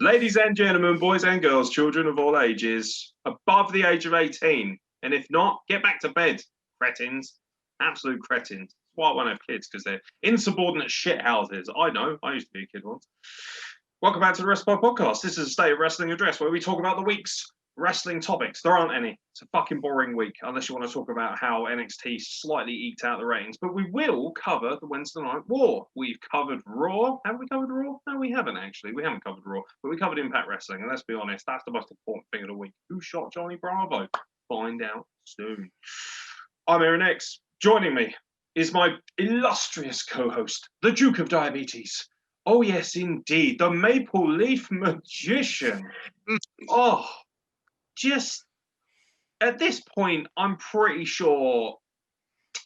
Ladies and gentlemen, boys and girls, children of all ages, above the age of 18. And if not, get back to bed, cretins. Absolute cretins. That's why I won't have kids, because they're insubordinate shithouses. I know. I used to be a kid once. Welcome back to the Wrestle Podcast. This is a State of Wrestling address where we talk about the week's wrestling topics. There aren't any. It's a fucking boring week, unless you want to talk about how NXT slightly eked out the ratings. But we will cover the Wednesday Night War. We've covered Raw. Have we covered Raw? No, we haven't, actually. We haven't covered Raw. But we covered Impact Wrestling. And let's be honest, that's the most important thing of the week. Who shot Johnny Bravo? Find out soon. I'm Aaron X. Joining me is my illustrious co-host, the Duke of Diabetes. Oh, yes, indeed. The Maple Leaf Magician. Oh, just at this point, I'm pretty sure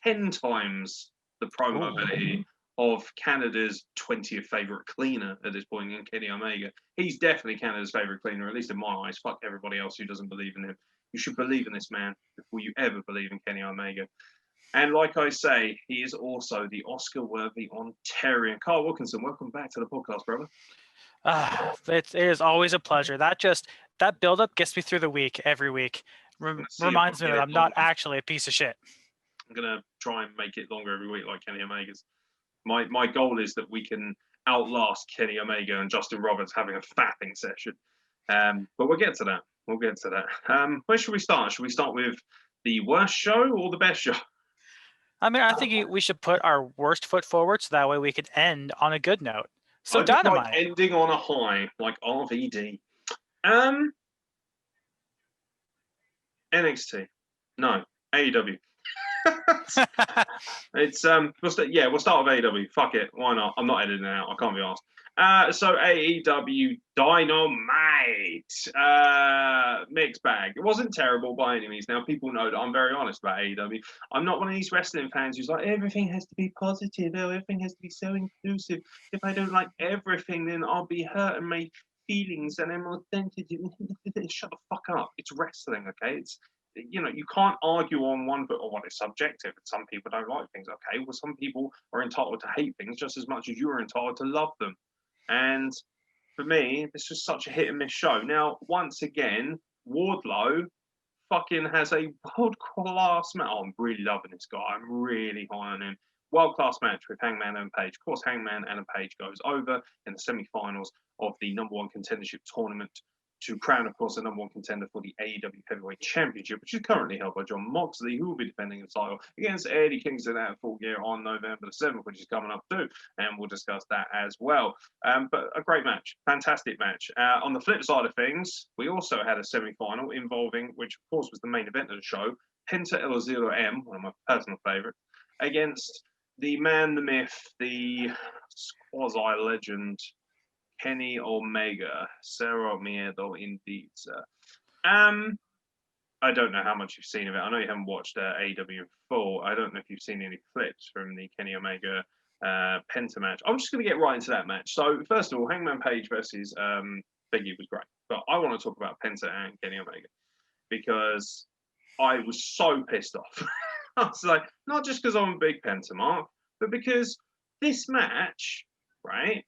10 times the promo ability of Canada's 20th favourite cleaner at this point in Kenny Omega. He's definitely Canada's favourite cleaner, at least in my eyes. Fuck everybody else who doesn't believe in him. You should believe in this man before you ever believe in Kenny Omega. And like I say, he is also the Oscar-worthy Ontarian. Carl Wilkinson, welcome back to the podcast, brother. It is always a pleasure. That build-up gets me through the week every week. Reminds me that I'm not actually a piece of shit. I'm going to try and make it longer every week like Kenny Omega's. My goal is that we can outlast Kenny Omega and Justin Roberts having a fapping session. But we'll get to that. Where should we start? Should we start with the worst show or the best show? I mean, I think we should put our worst foot forward so that way we could end on a good note. So I Dynamite. like ending on a high, like RVD. NXT. No, AEW. We'll start with AEW. Fuck it, why not? I'm not editing it out. I can't be asked. So AEW Dynamite, mixed bag. It wasn't terrible by any means. Now people know that I'm very honest about AEW. I'm not one of these wrestling fans who's like everything has to be positive. Everything has to be so inclusive. If I don't like everything, then I'll be hurt and my feelings and I'm authentic. Shut the fuck up. It's wrestling, okay? It's you can't argue on one foot or what is subjective. Some people don't like things, okay? Well, some people are entitled to hate things just as much as you're entitled to love them. And for me, this was such a hit and miss show. Now, once again, Wardlow fucking has a world-class match. Oh, I'm really loving this guy. I'm really high on him. World-class match with Hangman and Page. Of course, Hangman and Page goes over in the semi-finals of the number one contendership tournament to crown, of course, the number one contender for the AEW Heavyweight Championship, which is currently held by Jon Moxley, who will be defending the title against Eddie Kingston at Full Gear on November the 7th, which is coming up too, and we'll discuss that as well. But a great match, fantastic match. On the flip side of things, we also had a semi-final involving, which of course was the main event of the show, Penta El Zero M, one of my personal favorites, against the man, the myth, the quasi-legend, Kenny Omega, Cero Miedo, indeed, sir. I don't know how much you've seen of it. I know you haven't watched AEW full. I don't know if you've seen any clips from the Kenny Omega Penta match. I'm just going to get right into that match. So, first of all, Hangman Page versus Biggie was great. But I want to talk about Penta and Kenny Omega because I was so pissed off. I was like, not just because I'm a big Penta mark, but because this match, right?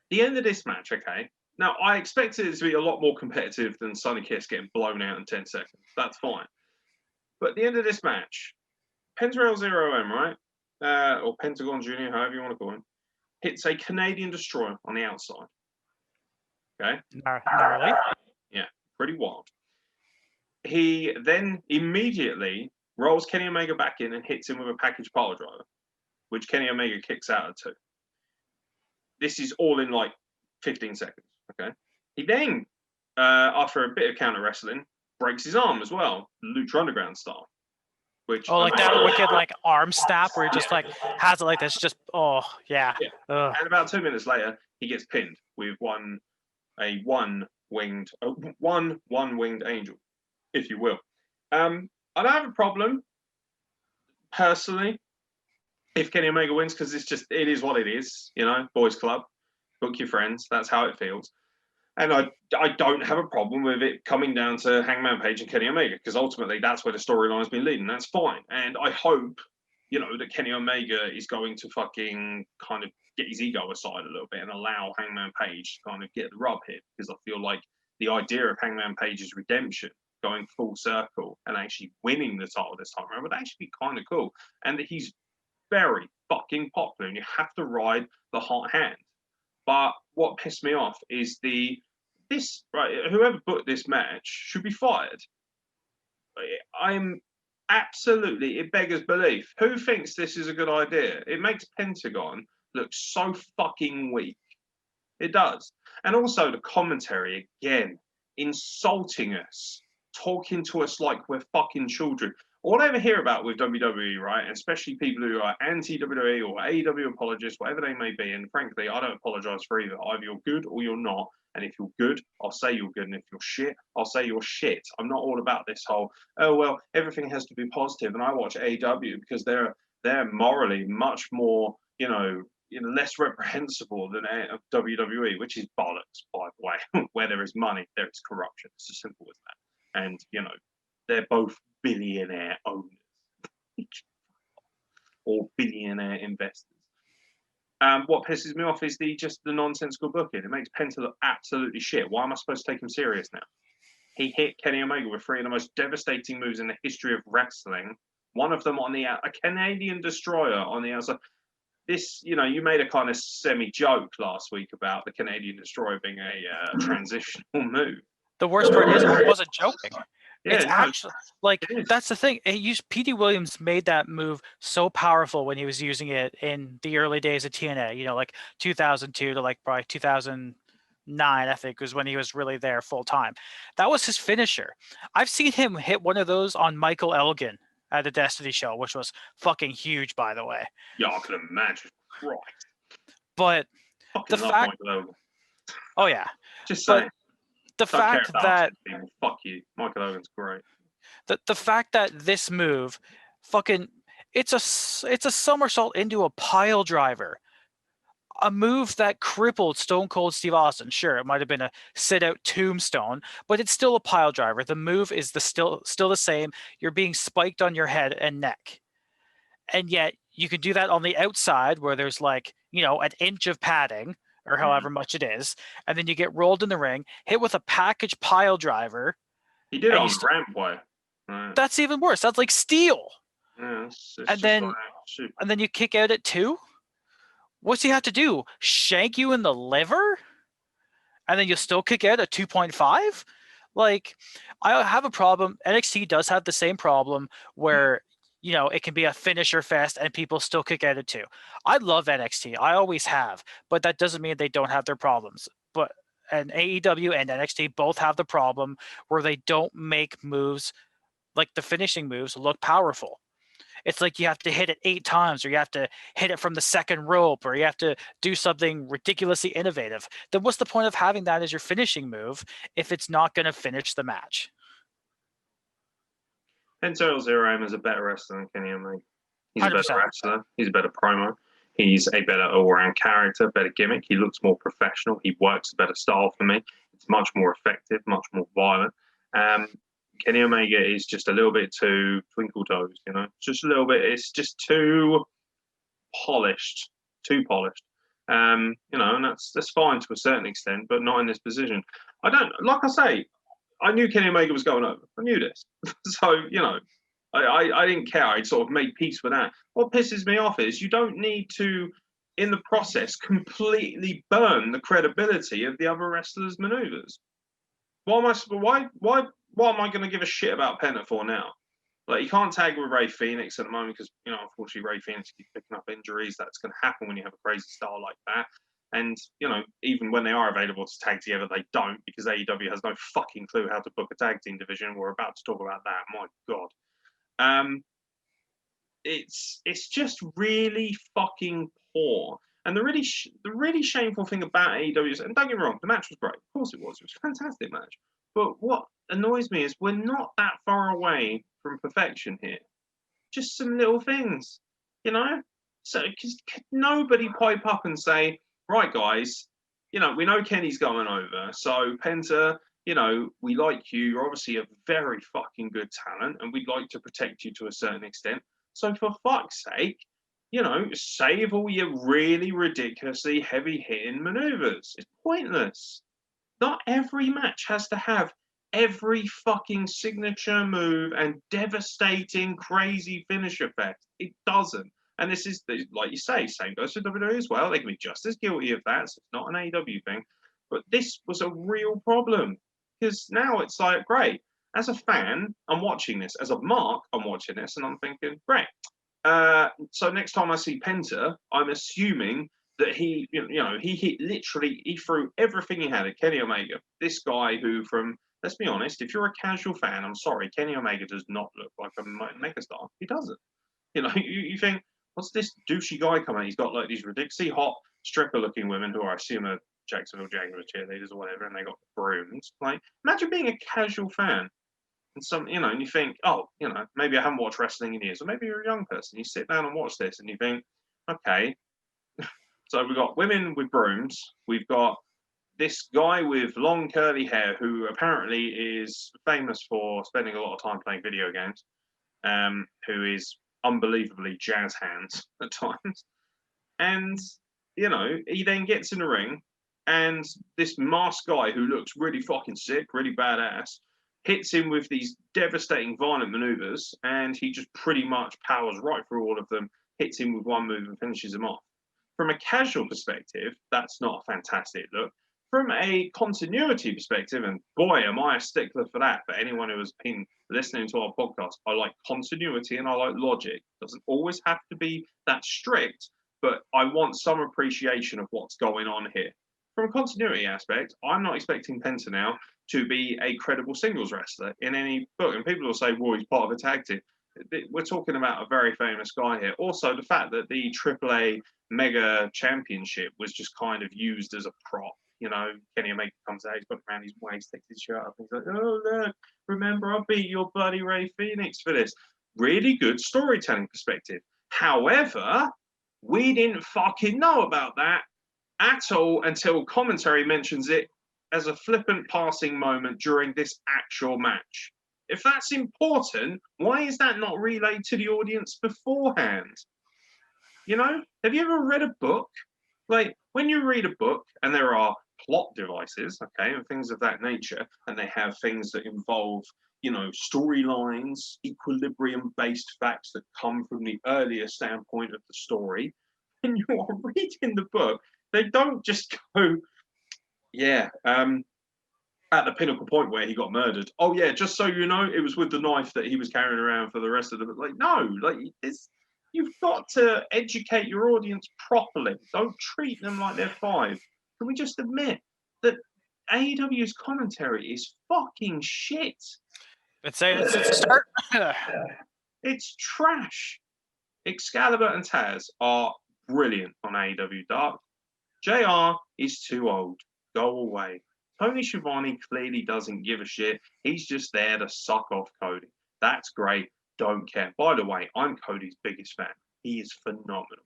The end of this match, okay. Now, I expected it to be a lot more competitive than Sonny Kiss getting blown out in 10 seconds. That's fine. But at the end of this match, Penta El Zero M, right? Or Pentagon Jr., however you want to call him, hits a Canadian Destroyer on the outside. Okay? Gnarly. Yeah, pretty wild. He then immediately rolls Kenny Omega back in and hits him with a package pile driver, which Kenny Omega kicks out of two. This is all in like 15 seconds, okay? He then, after a bit of counter wrestling, breaks his arm as well, Lucha Underground style. Which like that wicked like arm snap where he just like has it like this, just yeah. And about 2 minutes later, he gets pinned with one winged angel, if you will. I don't have a problem personally if Kenny Omega wins, because it is what it is, boys club, book your friends, that's how it feels. And I don't have a problem with it coming down to Hangman Page and Kenny Omega, because ultimately that's where the storyline has been leading. That's fine. And I hope, that Kenny Omega is going to fucking kind of get his ego aside a little bit and allow Hangman Page to kind of get the rub here, because I feel like the idea of Hangman Page's redemption, going full circle and actually winning the title this time around, would actually be kind of cool. And that he's very fucking popular, and you have to ride the hot hand. But what pissed me off is whoever booked this match should be fired. I'm absolutely, it beggars belief. Who thinks this is a good idea? It makes Pentagon look so fucking weak. It does. And also the commentary, again, insulting us, talking to us like we're fucking children. All I ever hear about with WWE, right, and especially people who are anti-WWE or AEW apologists, whatever they may be, and frankly, I don't apologize for either. Either you're good or you're not. And if you're good, I'll say you're good. And if you're shit, I'll say you're shit. I'm not all about this whole, oh, well, everything has to be positive. And I watch AEW because they're morally much more, less reprehensible than WWE, which is bollocks, by the way. Where there is money, there is corruption. It's as simple as that. And, they're both billionaire owners or billionaire investors. What pisses me off is the nonsensical booking. It makes Penta look absolutely shit. Why am I supposed to take him serious now? He hit Kenny Omega with 3 of the most devastating moves in the history of wrestling. One of them a Canadian destroyer on the outside. This, you made a kind of semi-joke last week about the Canadian destroyer being a transitional move. The worst part is I wasn't joking. Yeah, it's actually that's the thing. P.D. Williams made that move so powerful when he was using it in the early days of TNA, like 2002 to probably 2009, I think, was when he was really there full time. That was his finisher. I've seen him hit one of those on Michael Elgin at the Destiny show, which was fucking huge, by the way. Yeah, I can imagine. Right. But the fact. Oh yeah. Just saying. The fact that fuck you, Michael Owen's great. The fact that this move, it's a somersault into a pile driver, a move that crippled Stone Cold Steve Austin. Sure, it might have been a sit out tombstone, but it's still a pile driver. The move is still the same. You're being spiked on your head and neck, and yet you can do that on the outside where there's an inch of padding, or however much it is, and then you get rolled in the ring, hit with a package pile driver. He did it on the rampway. Right. That's even worse. That's like steel. Yeah, and then you kick out at 2. What's he have to do? Shank you in the liver? And then you still kick out at 2.5? I have a problem. NXT does have the same problem where it can be a finisher fest and people still kick out at 2. I love NXT. I always have, but that doesn't mean they don't have their problems. And AEW and NXT both have the problem where they don't make moves like the finishing moves look powerful. It's like you have to hit it 8 times, or you have to hit it from the second rope, or you have to do something ridiculously innovative. Then what's the point of having that as your finishing move if it's not going to finish the match? Penta Zero is a better wrestler than Kenny Omega. He's 100%. A better wrestler. He's a better promo. He's a better all-round character, better gimmick. He looks more professional. He works a better style for me. It's much more effective, much more violent. Kenny Omega is just a little bit too twinkle toes, just a little bit. It's just too polished, and that's fine to a certain extent, but not in this position. I knew Kenny Omega was going over. I knew this. So, I didn't care. I'd sort of made peace with that. What pisses me off is you don't need to, in the process, completely burn the credibility of the other wrestlers' maneuvers. Why am I going to give a shit about Penta for now? You can't tag with Ray Phoenix at the moment because, unfortunately, Ray Phoenix keeps picking up injuries. That's going to happen when you have a crazy star like that. And, even when they are available to tag together, they don't, because AEW has no fucking clue how to book a tag team division. We're about to talk about that. My God. It's just really fucking poor. And the really shameful thing about AEW is, and don't get me wrong, the match was great. Of course it was. It was a fantastic match. But what annoys me is we're not that far away from perfection here. Just some little things, So could nobody pipe up and say, right, guys, we know Kenny's going over. So Penta, we like you. You're obviously a very fucking good talent, and we'd like to protect you to a certain extent. So for fuck's sake, save all your really ridiculously heavy-hitting maneuvers. It's pointless. Not every match has to have every fucking signature move and devastating, crazy finish effect. It doesn't. And this is, like you say, same goes for WWE as well. They can be just as guilty of that. So it's not an AEW thing. But this was a real problem. Because now it's like, great. As a fan, I'm watching this. As a mark, I'm watching this. And I'm thinking, great. So next time I see Penta, I'm assuming that he hit literally, he threw everything he had at Kenny Omega. This guy who, let's be honest, if you're a casual fan, I'm sorry, Kenny Omega does not look like a megastar. He doesn't. You think, what's this douchey guy coming? He's got like these ridiculously hot stripper-looking women who I assume are Jacksonville Jaguars cheerleaders or whatever, and they got brooms. Like, imagine being a casual fan. And and you think, oh, maybe I haven't watched wrestling in years, or maybe you're a young person. You sit down and watch this, and you think, okay, so we've got women with brooms. We've got this guy with long curly hair who apparently is famous for spending a lot of time playing video games, who is unbelievably jazz hands at times. And, he then gets in the ring, and this masked guy who looks really fucking sick, really badass, hits him with these devastating, violent maneuvers, and he just pretty much powers right through all of them, hits him with one move and finishes him off. From a casual perspective, that's not a fantastic look. From a continuity perspective, and boy, am I a stickler for that, for anyone who has been listening to our podcast, I like continuity and I like logic. It doesn't always have to be that strict, but I want some appreciation of what's going on here. From a continuity aspect, I'm not expecting Penta now to be a credible singles wrestler in any book. And people will say, well, he's part of a tag team. We're talking about a very famous guy here. Also, the fact that the AAA Mega Championship was just kind of used as a prop. Kenny Omega comes out, he's got around his waist, takes his shirt up, and he's like, oh, look, remember, I beat your buddy Ray Phoenix for this. Really good storytelling perspective. However, we didn't fucking know about that at all until commentary mentions it as a flippant passing moment during this actual match. If that's important, why is that not relayed to the audience beforehand? Have you ever read a book? Like, when you read a book and there are plot devices, okay, and things of that nature, and they have things that involve, storylines, equilibrium-based facts that come from the earlier standpoint of the story, when you are reading the book, they don't just go, yeah, at the pinnacle point where he got murdered. Oh yeah, just so you know, it was with the knife that he was carrying around for the rest of the like. No, like you've got to educate your audience properly. Don't treat them like they're five. Can we just admit that AEW's commentary is fucking shit? Let's say it's a start. It's trash. Excalibur and Taz are brilliant on AEW Dark. JR is too old. Go away. Tony Schiavone clearly doesn't give a shit. He's just there to suck off Cody. That's great. Don't care. By the way, I'm Cody's biggest fan. He is phenomenal.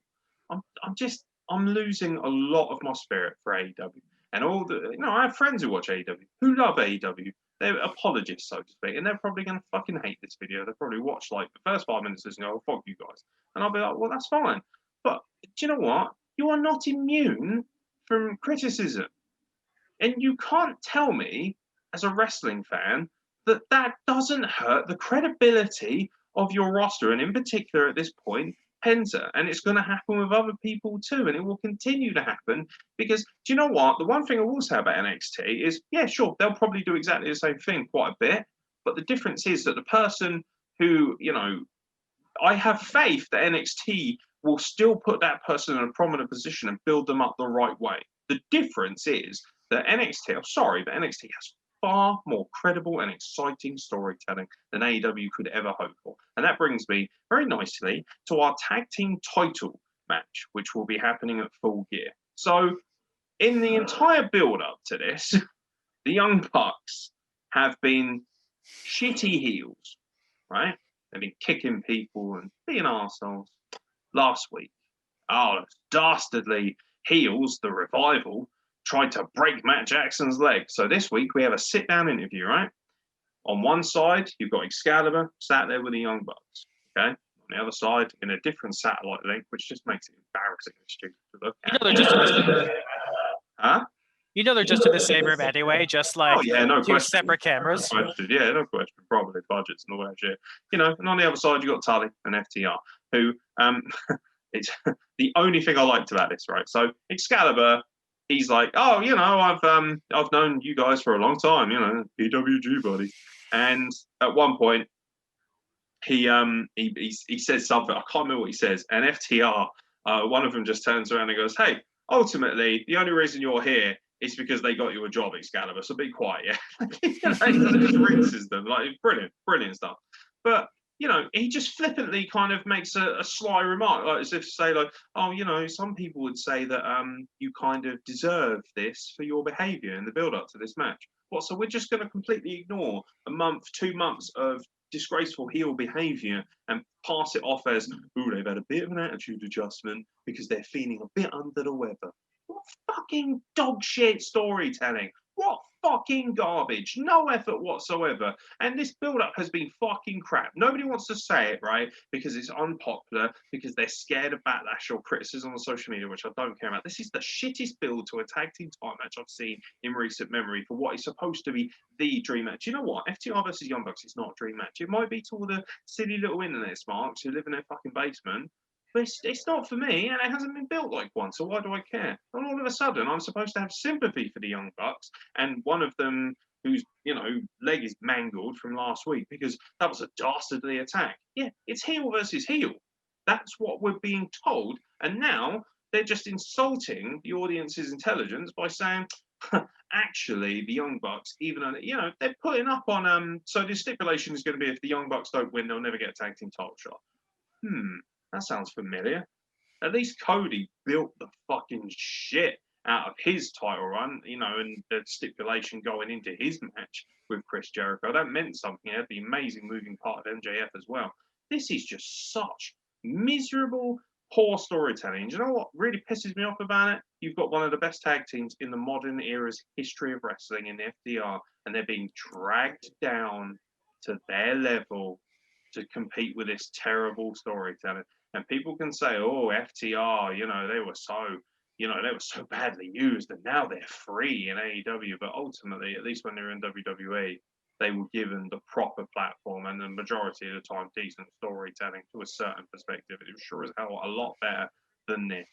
I'm losing a lot of my spirit for AEW. And I have friends who watch AEW, who love AEW. They're apologists, so to speak, and they're probably going to fucking hate this video. They'll probably watch like the first 5 minutes and go, oh, fuck you guys. And I'll be like, well, that's fine. But do you know what? You are not immune from criticism. And you can't tell me, as a wrestling fan, that doesn't hurt the credibility of your roster, and in particular at this point, Penta. And it's going to happen with other people too, and it will continue to happen because, do you know what? The one thing I will say about NXT is, yeah, sure, they'll probably do exactly the same thing quite a bit, but the difference is that the person who, I have faith that NXT will still put that person in a prominent position and build them up the right way. The difference is that NXT has far more credible and exciting storytelling than AEW could ever hope for. And that brings me very nicely to our tag team title match, which will be happening at Full Gear. So in the entire build-up to this, the Young Bucks have been shitty heels, right? They've been kicking people and being arseholes. Last week, dastardly heels, the Revival, tried to break Matt Jackson's leg. So this week we have a sit-down interview, right? On one side, you've got Excalibur sat there with the Young Bucks, okay? On on the other side in a different satellite link, which just makes it embarrassing and stupid to look at. They're just in the, huh? they're just in the same room anyway, just like no two question. separate cameras. No question. Yeah, no question. Probably budgets and all that shit. And on the other side, you got Tully and FTR, who it's the only thing I liked about this, right? So Excalibur, he's like, oh, I've known you guys for a long time, PWG buddy. And at one point, he says something, I can't remember what he says, and FTR, one of them just turns around and goes, hey, ultimately, the only reason you're here is because they got you a job, Excalibur, so be quiet, yeah? He just rinses them, like, brilliant stuff. But, he just flippantly kind of makes a sly remark, like as if to say, like, oh, some people would say that you kind of deserve this for your behaviour in the build-up to this match. What, so we're just going to completely ignore a month, 2 months of disgraceful heel behaviour and pass it off as, ooh, they've had a bit of an attitude adjustment because they're feeling a bit under the weather. What fucking dog shit storytelling? What fucking garbage? No effort whatsoever. And this build-up has been fucking crap. Nobody wants to say it, right? Because it's unpopular, because they're scared of backlash or criticism on social media, which I don't care about. This is the shittest build to a tag team title match I've seen in recent memory for what is supposed to be the dream match. You know what? FTR versus Young Bucks is not a dream match. It might be to all the silly little internet smarks who live in their fucking basement, but it's not for me, and it hasn't been built like one, so why do I care? And all of a sudden, I'm supposed to have sympathy for the Young Bucks, and one of them whose, leg is mangled from last week because that was a dastardly attack. Yeah, it's heel versus heel. That's what we're being told, and now they're just insulting the audience's intelligence by saying, actually, the Young Bucks, even on, they're putting up on, so the stipulation is going to be if the Young Bucks don't win, they'll never get a tag team title shot. That sounds familiar. At least Cody built the fucking shit out of his title run, and the stipulation going into his match with Chris Jericho. That meant something. He had the amazing moving part of MJF as well. This is just such miserable, poor storytelling. Do you know what really pisses me off about it? You've got one of the best tag teams in the modern era's history of wrestling in the FDR, and they're being dragged down to their level to compete with this terrible storytelling. And people can say, oh, FTR, they were so badly used and now they're free in AEW. But ultimately, at least when they were in WWE, they were given the proper platform and the majority of the time decent storytelling to a certain perspective. It was sure as hell a lot better than this.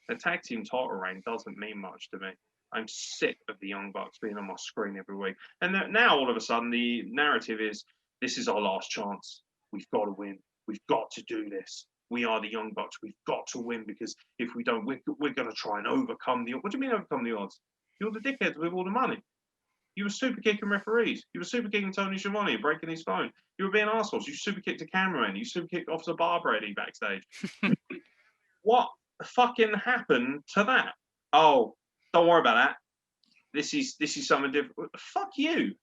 The tag team title reign doesn't mean much to me. I'm sick of the Young Bucks being on my screen every week. And now all of a sudden the narrative is, this is our last chance. We've got to win. We've got to do this. We are the Young Bucks. We've got to win because if we don't, we're going to try and overcome the. What do you mean overcome the odds? You're the dickheads with all the money. You were super kicking referees. You were super kicking Tony Schiavone, breaking his phone. You were being assholes. You super kicked a cameraman. You super kicked Officer Barbrady backstage. What fucking happened to that? Oh, don't worry about that. This is something different. Fuck you.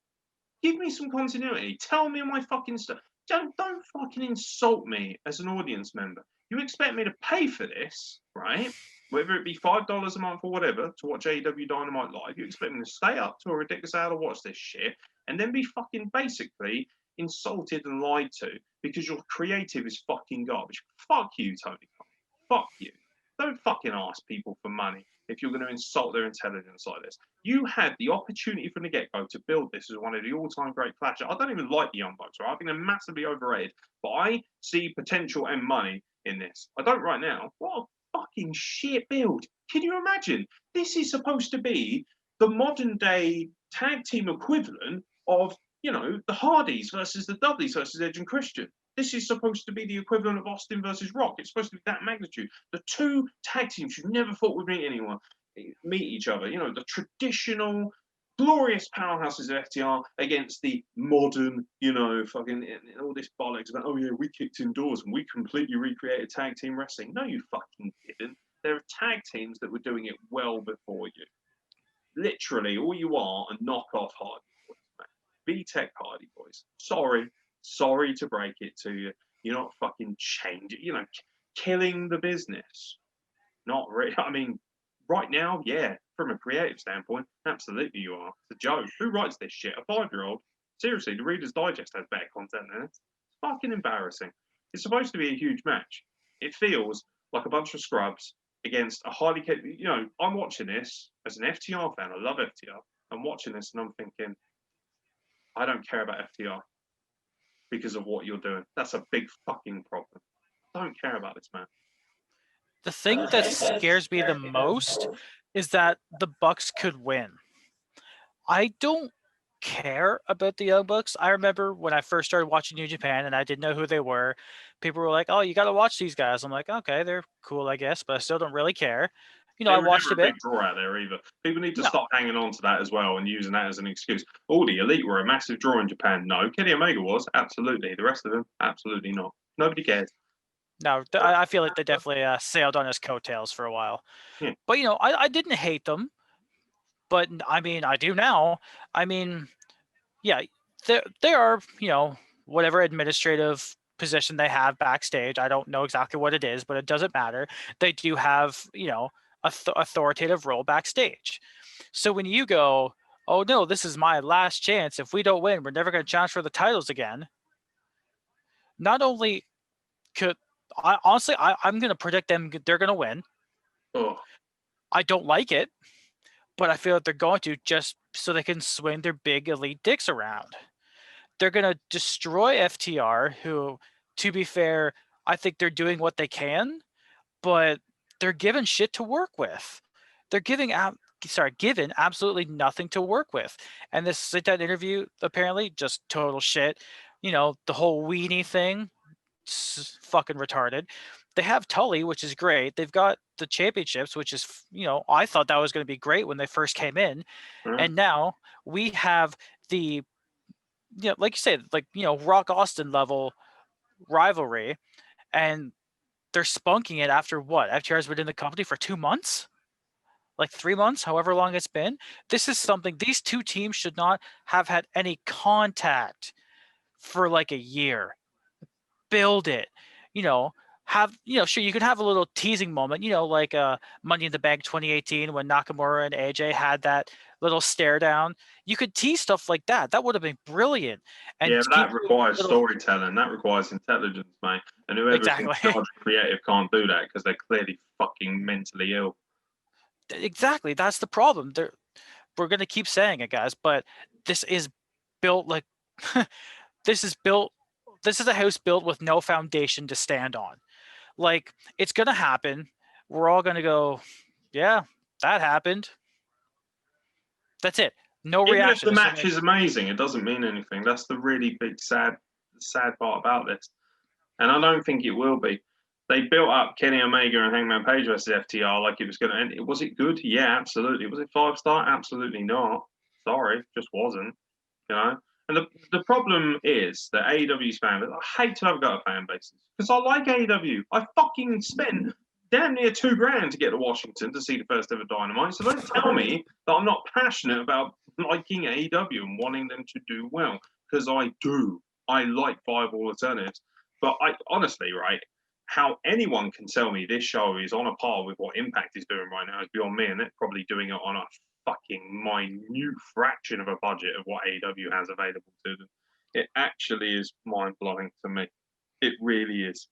Give me some continuity. Tell me my fucking stuff. Don't fucking insult me as an audience member. You expect me to pay for this, right? Whether it be $5 a month or whatever to watch AEW Dynamite live, you expect me to stay up to a ridiculous hour to watch this shit and then be fucking basically insulted and lied to because your creative is fucking garbage. Fuck you, Tony Khan. Fuck you. Don't fucking ask people for money if you're going to insult their intelligence like this. You had the opportunity from the get-go to build this as one of the all-time great clashes. I don't even like the Young Bucks, right? I think they're massively overrated, but I see potential and money in this. I don't right now. What a fucking shit build. Can you imagine? This is supposed to be the modern-day tag team equivalent of, the Hardys versus the Dudleys versus Edge and Christian. This is supposed to be the equivalent of Austin versus Rock. It's supposed to be that magnitude. The two tag teams who never thought would meet each other. The traditional, glorious powerhouses of FTR against the modern, fucking all this bollocks about, oh yeah, we kicked indoors and we completely recreated tag team wrestling. No, you fucking didn't. There are tag teams that were doing it well before you. Literally, all you are knockoff Hardy Boys, man. B-Tech Hardy Boys. Sorry to break it to you. You're not fucking changing, killing the business. Not really. I mean, right now, yeah, from a creative standpoint, absolutely you are. It's a joke. Who writes this shit? A 5-year-old? Seriously, the Reader's Digest has better content than it. It's fucking embarrassing. It's supposed to be a huge match. It feels like a bunch of scrubs against a highly capable. I'm watching this as an FTR fan. I love FTR. I'm watching this and I'm thinking, I don't care about FTR because of what you're doing. That's a big fucking problem. I don't care about this man. The thing that scares me the most is that the Bucks could win. I don't care about the Young Bucks. I remember when I first started watching New Japan and I didn't know who they were. People were like, "Oh, you got to watch these guys." I'm like, "Okay, they're cool, I guess," but I still don't really care. They I were watched never a bit. big draw out there either. People need to No, stop hanging on to that as well and using that as an excuse. Oh, the Elite were a massive draw in Japan. No, Kenny Omega was absolutely. The rest of them, absolutely not. Nobody cares. no, I feel like they definitely sailed on his coattails for a while. Yeah. But I didn't hate them. But I mean, I do now. I mean, yeah, they are, whatever administrative position they have backstage. I don't know exactly what it is, but it doesn't matter. They do have, authoritative role backstage. So when you go, oh no, this is my last chance. If we don't win, we're never going to challenge for the titles again. Not only could I honestly, I'm going to predict they're going to win. Oh. I don't like it, but I feel like they're going to just so they can swing their big elite dicks around. They're going to destroy FTR, who, to be fair, I think they're doing what they can, but they're given shit to work with. They're given absolutely nothing to work with. And this sit-down interview, apparently, just total shit. The whole weenie thing, fucking retarded. They have Tully, which is great. They've got the championships, which is, I thought that was going to be great when they first came in. Mm-hmm. And now we have the, like you said, Rock Austin level rivalry. And they're spunking it after what? FTR's been in the company for 2 months? Like 3 months, however long it's been. This is something these two teams should not have had any contact for like a year. Build it, sure, you could have a little teasing moment, like Money in the Bank 2018 when Nakamura and AJ had that little stare down. You could tease stuff like that. That would have been brilliant. And yeah, but that requires storytelling. That requires intelligence, mate. And whoever's in charge of creative can't do that because they're clearly fucking mentally ill. Exactly. That's the problem. We're going to keep saying it, guys, but this is built like this is a house built with no foundation to stand on. Like, it's going to happen. We're all going to go, yeah, that happened. That's it. No reaction. Even if the match is amazing, it doesn't mean anything. That's the really big, sad part about this. And I don't think it will be. They built up Kenny Omega and Hangman Page versus FTR like it was going to end. Was it good? Yeah, absolutely. Was it 5-star? Absolutely not. Sorry, just wasn't. And the problem is that AEW's fan base, I hate to have got a fan base because I like AEW. I fucking spent damn near $2,000 to get to Washington to see the first ever Dynamite. So don't tell me that I'm not passionate about liking AEW and wanting them to do well, because I do. I like viable alternatives. But I honestly, right, how anyone can tell me this show is on a par with what Impact is doing right now is beyond me, and they're probably doing it on a fucking minute fraction of a budget of what AEW has available to them. It actually is mind-blowing to me. It really is.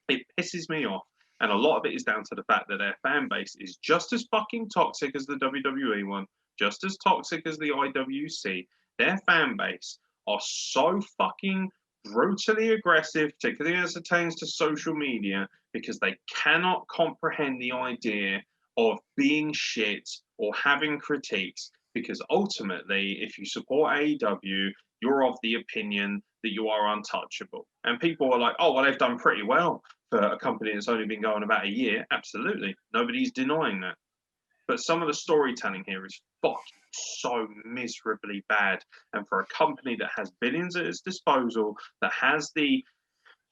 It pisses me off. And a lot of it is down to the fact that their fan base is just as fucking toxic as the WWE one, just as toxic as the IWC. Their fan base are so fucking brutally aggressive, particularly as it pertains to social media, because they cannot comprehend the idea of being shit or having critiques, because ultimately, if you support AEW, you're of the opinion that you are untouchable. And people are like, oh, well, they've done pretty well for a company that's only been going about a year. Absolutely. Nobody's denying that. But some of the storytelling here is fucking so miserably bad. And for a company that has billions at its disposal, that has the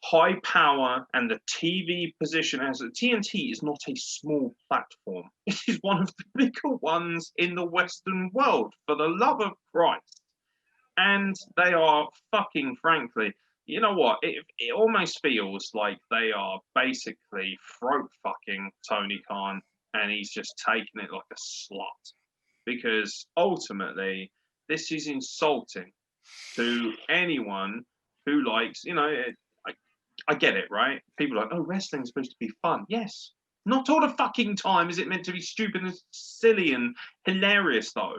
high power and the TV position as TNT is not a small platform. It is one of the bigger ones in the Western world, for the love of Christ. And they are fucking, frankly, you know what? It almost feels like they are basically throat fucking Tony Khan, and he's just taking it like a slut. Because ultimately, this is insulting to anyone who likes, I get it, right? People are like, oh, wrestling's supposed to be fun. Yes. Not all the fucking time is it meant to be stupid and silly and hilarious, though.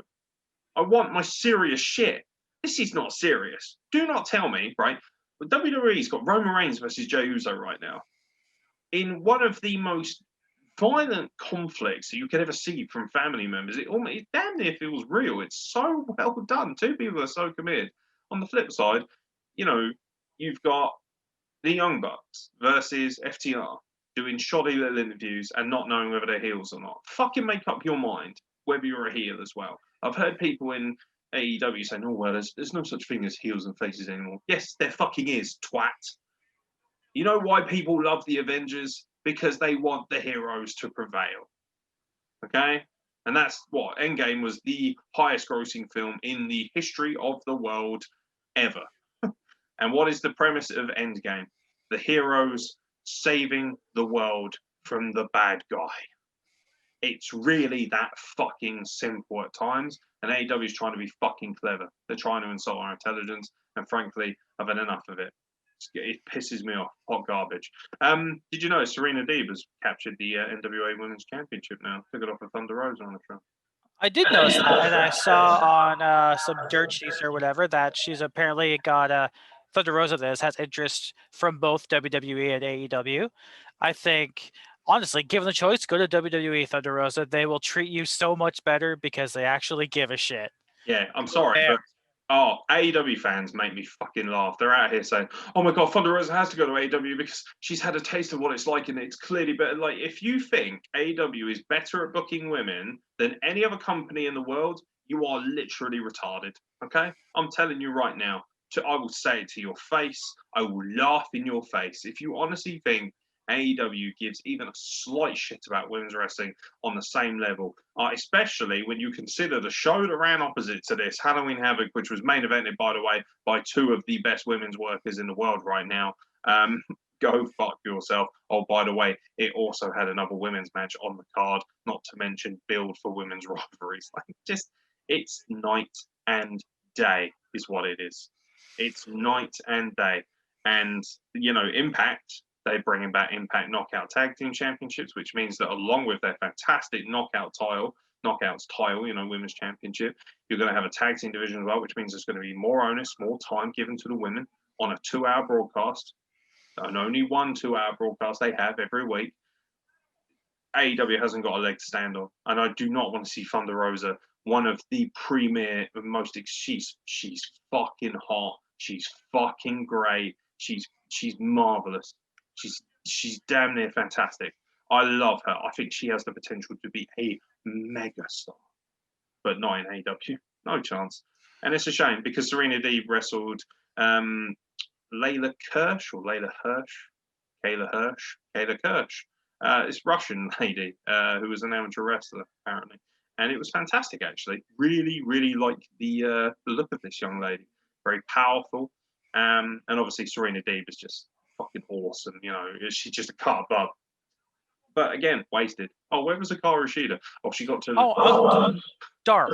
I want my serious shit. This is not serious. Do not tell me, right? But WWE's got Roman Reigns versus Jey Uso right now. In one of the most violent conflicts that you could ever see from family members, it damn near feels real. It's so well done. Two people are so committed. On the flip side, you've got the Young Bucks versus FTR doing shoddy little interviews and not knowing whether they're heels or not. Fucking make up your mind whether you're a heel as well. I've heard people in AEW saying, oh, well, there's no such thing as heels and faces anymore. Yes, there fucking is, twat. You know why people love the Avengers? Because they want the heroes to prevail. Okay? And that's what Endgame was the highest grossing film in the history of the world ever. And what is the premise of Endgame? The heroes saving the world from the bad guy. It's really that fucking simple at times. And AEW is trying to be fucking clever. They're trying to insult our intelligence. And frankly, I've had enough of it. It pisses me off. Hot garbage. Did you know Serena Deeb has captured the NWA Women's Championship now? Took it off of Thunder Rosa on the show. I did notice that, and I saw on some dirt sheets or whatever that she's apparently got Thunder Rosa has interest from both WWE and AEW. I think, honestly, given the choice, go to WWE, Thunder Rosa. They will treat you so much better because they actually give a shit. Yeah, I'm sorry, but AEW fans make me fucking laugh. They're out here saying, oh my God, Thunder Rosa has to go to AEW because she's had a taste of what it's like and it's clearly better. Like, if you think AEW is better at booking women than any other company in the world, you are literally retarded, okay? I'm telling you right now. I will say it to your face. I will laugh in your face. If you honestly think AEW gives even a slight shit about women's wrestling on the same level, especially when you consider the show that ran opposite to this, Halloween Havoc, which was main evented, by the way, by two of the best women's workers in the world right now. Go fuck yourself. Oh, by the way, it also had another women's match on the card, not to mention build for women's rivalries. Like, it's night and day is what it is. It's night and day. And, Impact, they're bringing back Impact Knockout Tag Team Championships, which means that along with their fantastic Knockouts title, Women's Championship, you're going to have a tag team division as well, which means there's going to be more onus, more time given to the women on a 2-hour broadcast, and only one 2-hour broadcast they have every week. AEW hasn't got a leg to stand on, and I do not want to see Thunder Rosa, one of the premier, most. She's fucking hot. She's fucking great. She's marvelous. She's damn near fantastic. I love her. I think she has the potential to be a mega star, but not in AEW. No chance. And it's a shame because Serena Deeb wrestled Kayla Hirsch. This Russian lady who was an amateur wrestler, apparently. And it was fantastic, actually. Really, really like the look of this young lady. Very powerful. And obviously Serena Deeb is just fucking awesome. She's just a cut above. But again, wasted. Oh, where was Hikaru Shida? Oh, she got to... Dark.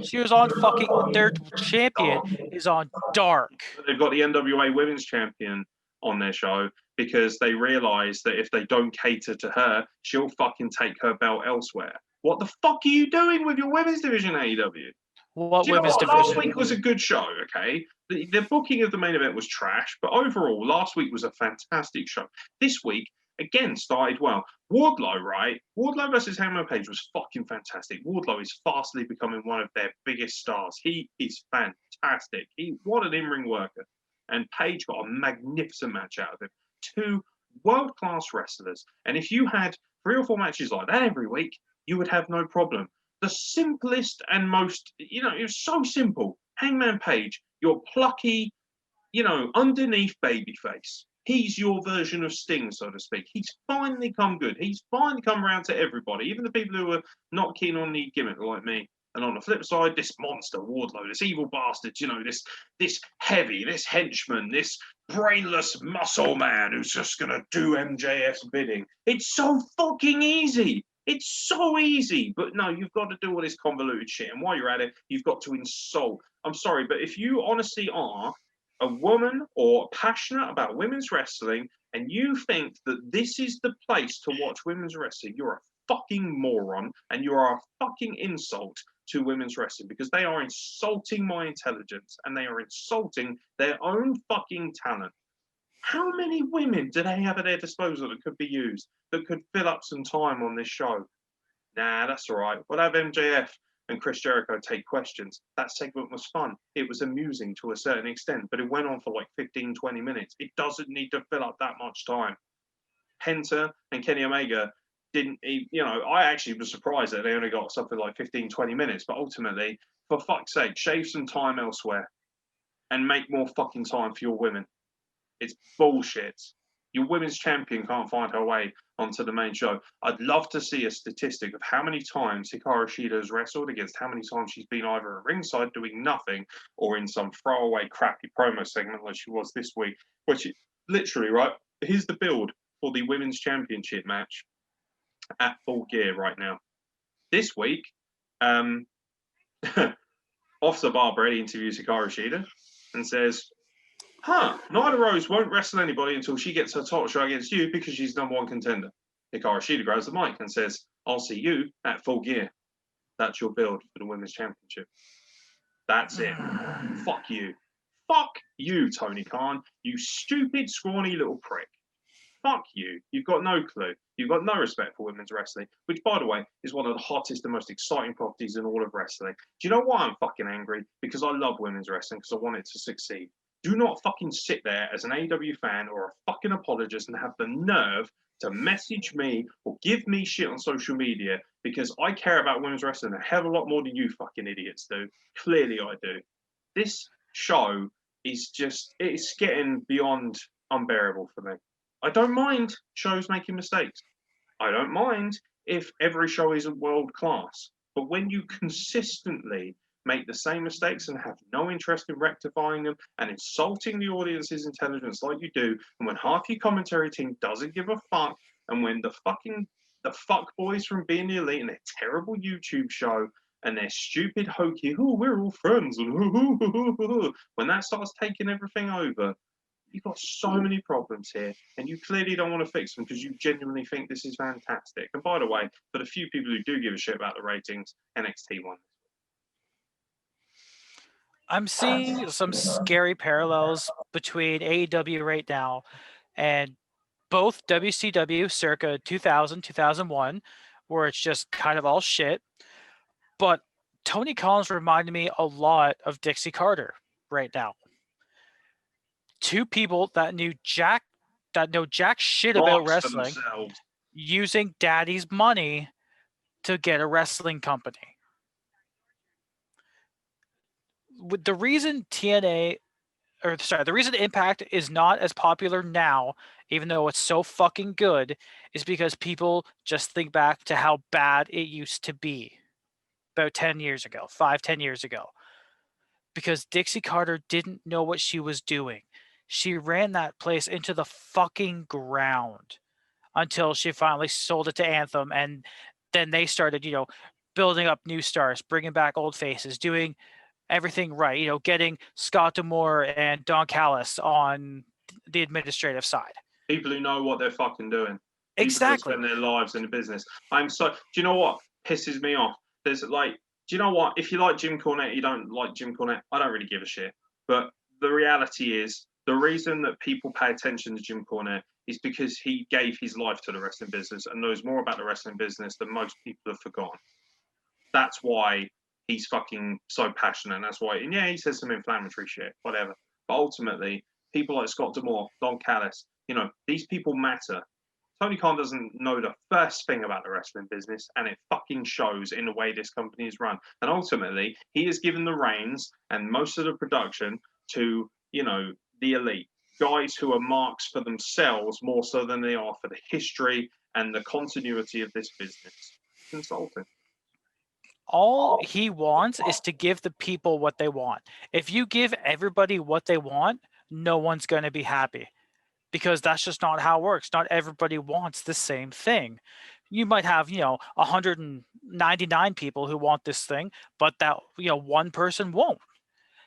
She was on fucking... Their champion is on Dark. They've got the NWA Women's Champion on their show because they realise that if they don't cater to her, she'll fucking take her belt elsewhere. What the fuck are you doing with your women's division, AEW? What women's division? Last week was a good show, okay? The booking of the main event was trash, but overall, last week was a fantastic show. This week, again, started well. Wardlow, right? Wardlow versus Hangman Page was fucking fantastic. Wardlow is fastly becoming one of their biggest stars. He is fantastic. What an in-ring worker. And Page got a magnificent match out of him. Two world-class wrestlers. And if you had 3 or 4 matches like that every week, you would have no problem. The simplest and most, it was so simple. Hangman Page, your plucky, underneath babyface. He's your version of Sting, so to speak. He's finally come good. He's finally come around to everybody, even the people who are not keen on the gimmick like me. And on the flip side, this monster, Wardlow, this evil bastard, this heavy, this henchman, this brainless muscle man who's just going to do MJF's bidding. It's so fucking easy. It's so easy. But no, you've got to do all this convoluted shit. And while you're at it, you've got to insult. I'm sorry, but if you honestly are a woman or passionate about women's wrestling and you think that this is the place to watch women's wrestling, you're a fucking moron, and you are a fucking insult to women's wrestling, because they are insulting my intelligence and they are insulting their own fucking talent. How many women do they have at their disposal that could be used, that could fill up some time on this show? Nah, that's all right. We'll have MJF and Chris Jericho take questions. That segment was fun. It was amusing to a certain extent, but it went on for like 15, 20 minutes. It doesn't need to fill up that much time. Penta and Kenny Omega didn't, I actually was surprised that they only got something like 15, 20 minutes, but ultimately, for fuck's sake, shave some time elsewhere and make more fucking time for your women. It's bullshit. Your women's champion can't find her way onto the main show. I'd love to see a statistic of how many times Hikaru Shida has wrestled against how many times she's been either at ringside doing nothing or in some throwaway crappy promo segment like she was this week, which literally, right, here's the build for the women's championship match at Full Gear right now. This week, Officer Barbara interviews Hikaru Shida and says, Nyla Rose won't wrestle anybody until she gets her title shot against you because she's number one contender. Hikaru Shida grabs the mic and says, I'll see you at Full Gear. That's your build for the Women's Championship. That's it. Fuck you. Fuck you, Tony Khan. You stupid, scrawny little prick. Fuck you. You've got no clue. You've got no respect for women's wrestling, which, by the way, is one of the hottest and most exciting properties in all of wrestling. Do you know why I'm fucking angry? Because I love women's wrestling, because I want it to succeed. Do not fucking sit there as an AEW fan or a fucking apologist and have the nerve to message me or give me shit on social media, because I care about women's wrestling a hell of a lot more than you fucking idiots do. Clearly I do. This show is just, it's getting beyond unbearable for me. I don't mind shows making mistakes. I don't mind if every show isn't world class. But when you consistently make the same mistakes and have no interest in rectifying them and insulting the audience's intelligence like you do, and when half your commentary team doesn't give a fuck, and when the fuck boys from Being the Elite and their terrible YouTube show and their stupid hokey, we're all friends, and when that starts taking everything over, you've got so many problems here, and you clearly don't want to fix them because you genuinely think this is fantastic. And by the way, for the few people who do give a shit about the ratings, NXT won. I'm seeing some scary parallels between AEW right now and both WCW circa 2000, 2001, where it's just kind of all shit. But Tony Collins reminded me a lot of Dixie Carter right now. Two people that know jack shit about wrestling, using daddy's money to get a wrestling company. The reason the reason Impact is not as popular now, even though it's so fucking good, is because people just think back to how bad it used to be about 10 years ago, 10 years ago. Because Dixie Carter didn't know what she was doing. She ran that place into the fucking ground until she finally sold it to Anthem, and then they started, building up new stars, bringing back old faces, doing everything right, getting Scott D'Amore and Don Callis on the administrative side. People who know what they're fucking doing. Exactly. People who spend their lives in the business. Do you know what pisses me off? There's do you know what? If you like Jim Cornette, you don't like Jim Cornette, I don't really give a shit. But the reality is, the reason that people pay attention to Jim Cornette is because he gave his life to the wrestling business and knows more about the wrestling business than most people have forgotten. That's why he's fucking so passionate. And that's why, and yeah, he says some inflammatory shit, whatever. But ultimately, people like Scott D'Amore, Don Callis, these people matter. Tony Khan doesn't know the first thing about the wrestling business, and it fucking shows in the way this company is run. And ultimately, he has given the reins and most of the production to, the elite. Guys who are marks for themselves more so than they are for the history and the continuity of this business. It's insulting. All he wants is to give the people what they want. If you give everybody what they want, no one's going to be happy, because that's just not how it works. Not everybody wants the same thing. You might have, 199 people who want this thing, but that, one person won't.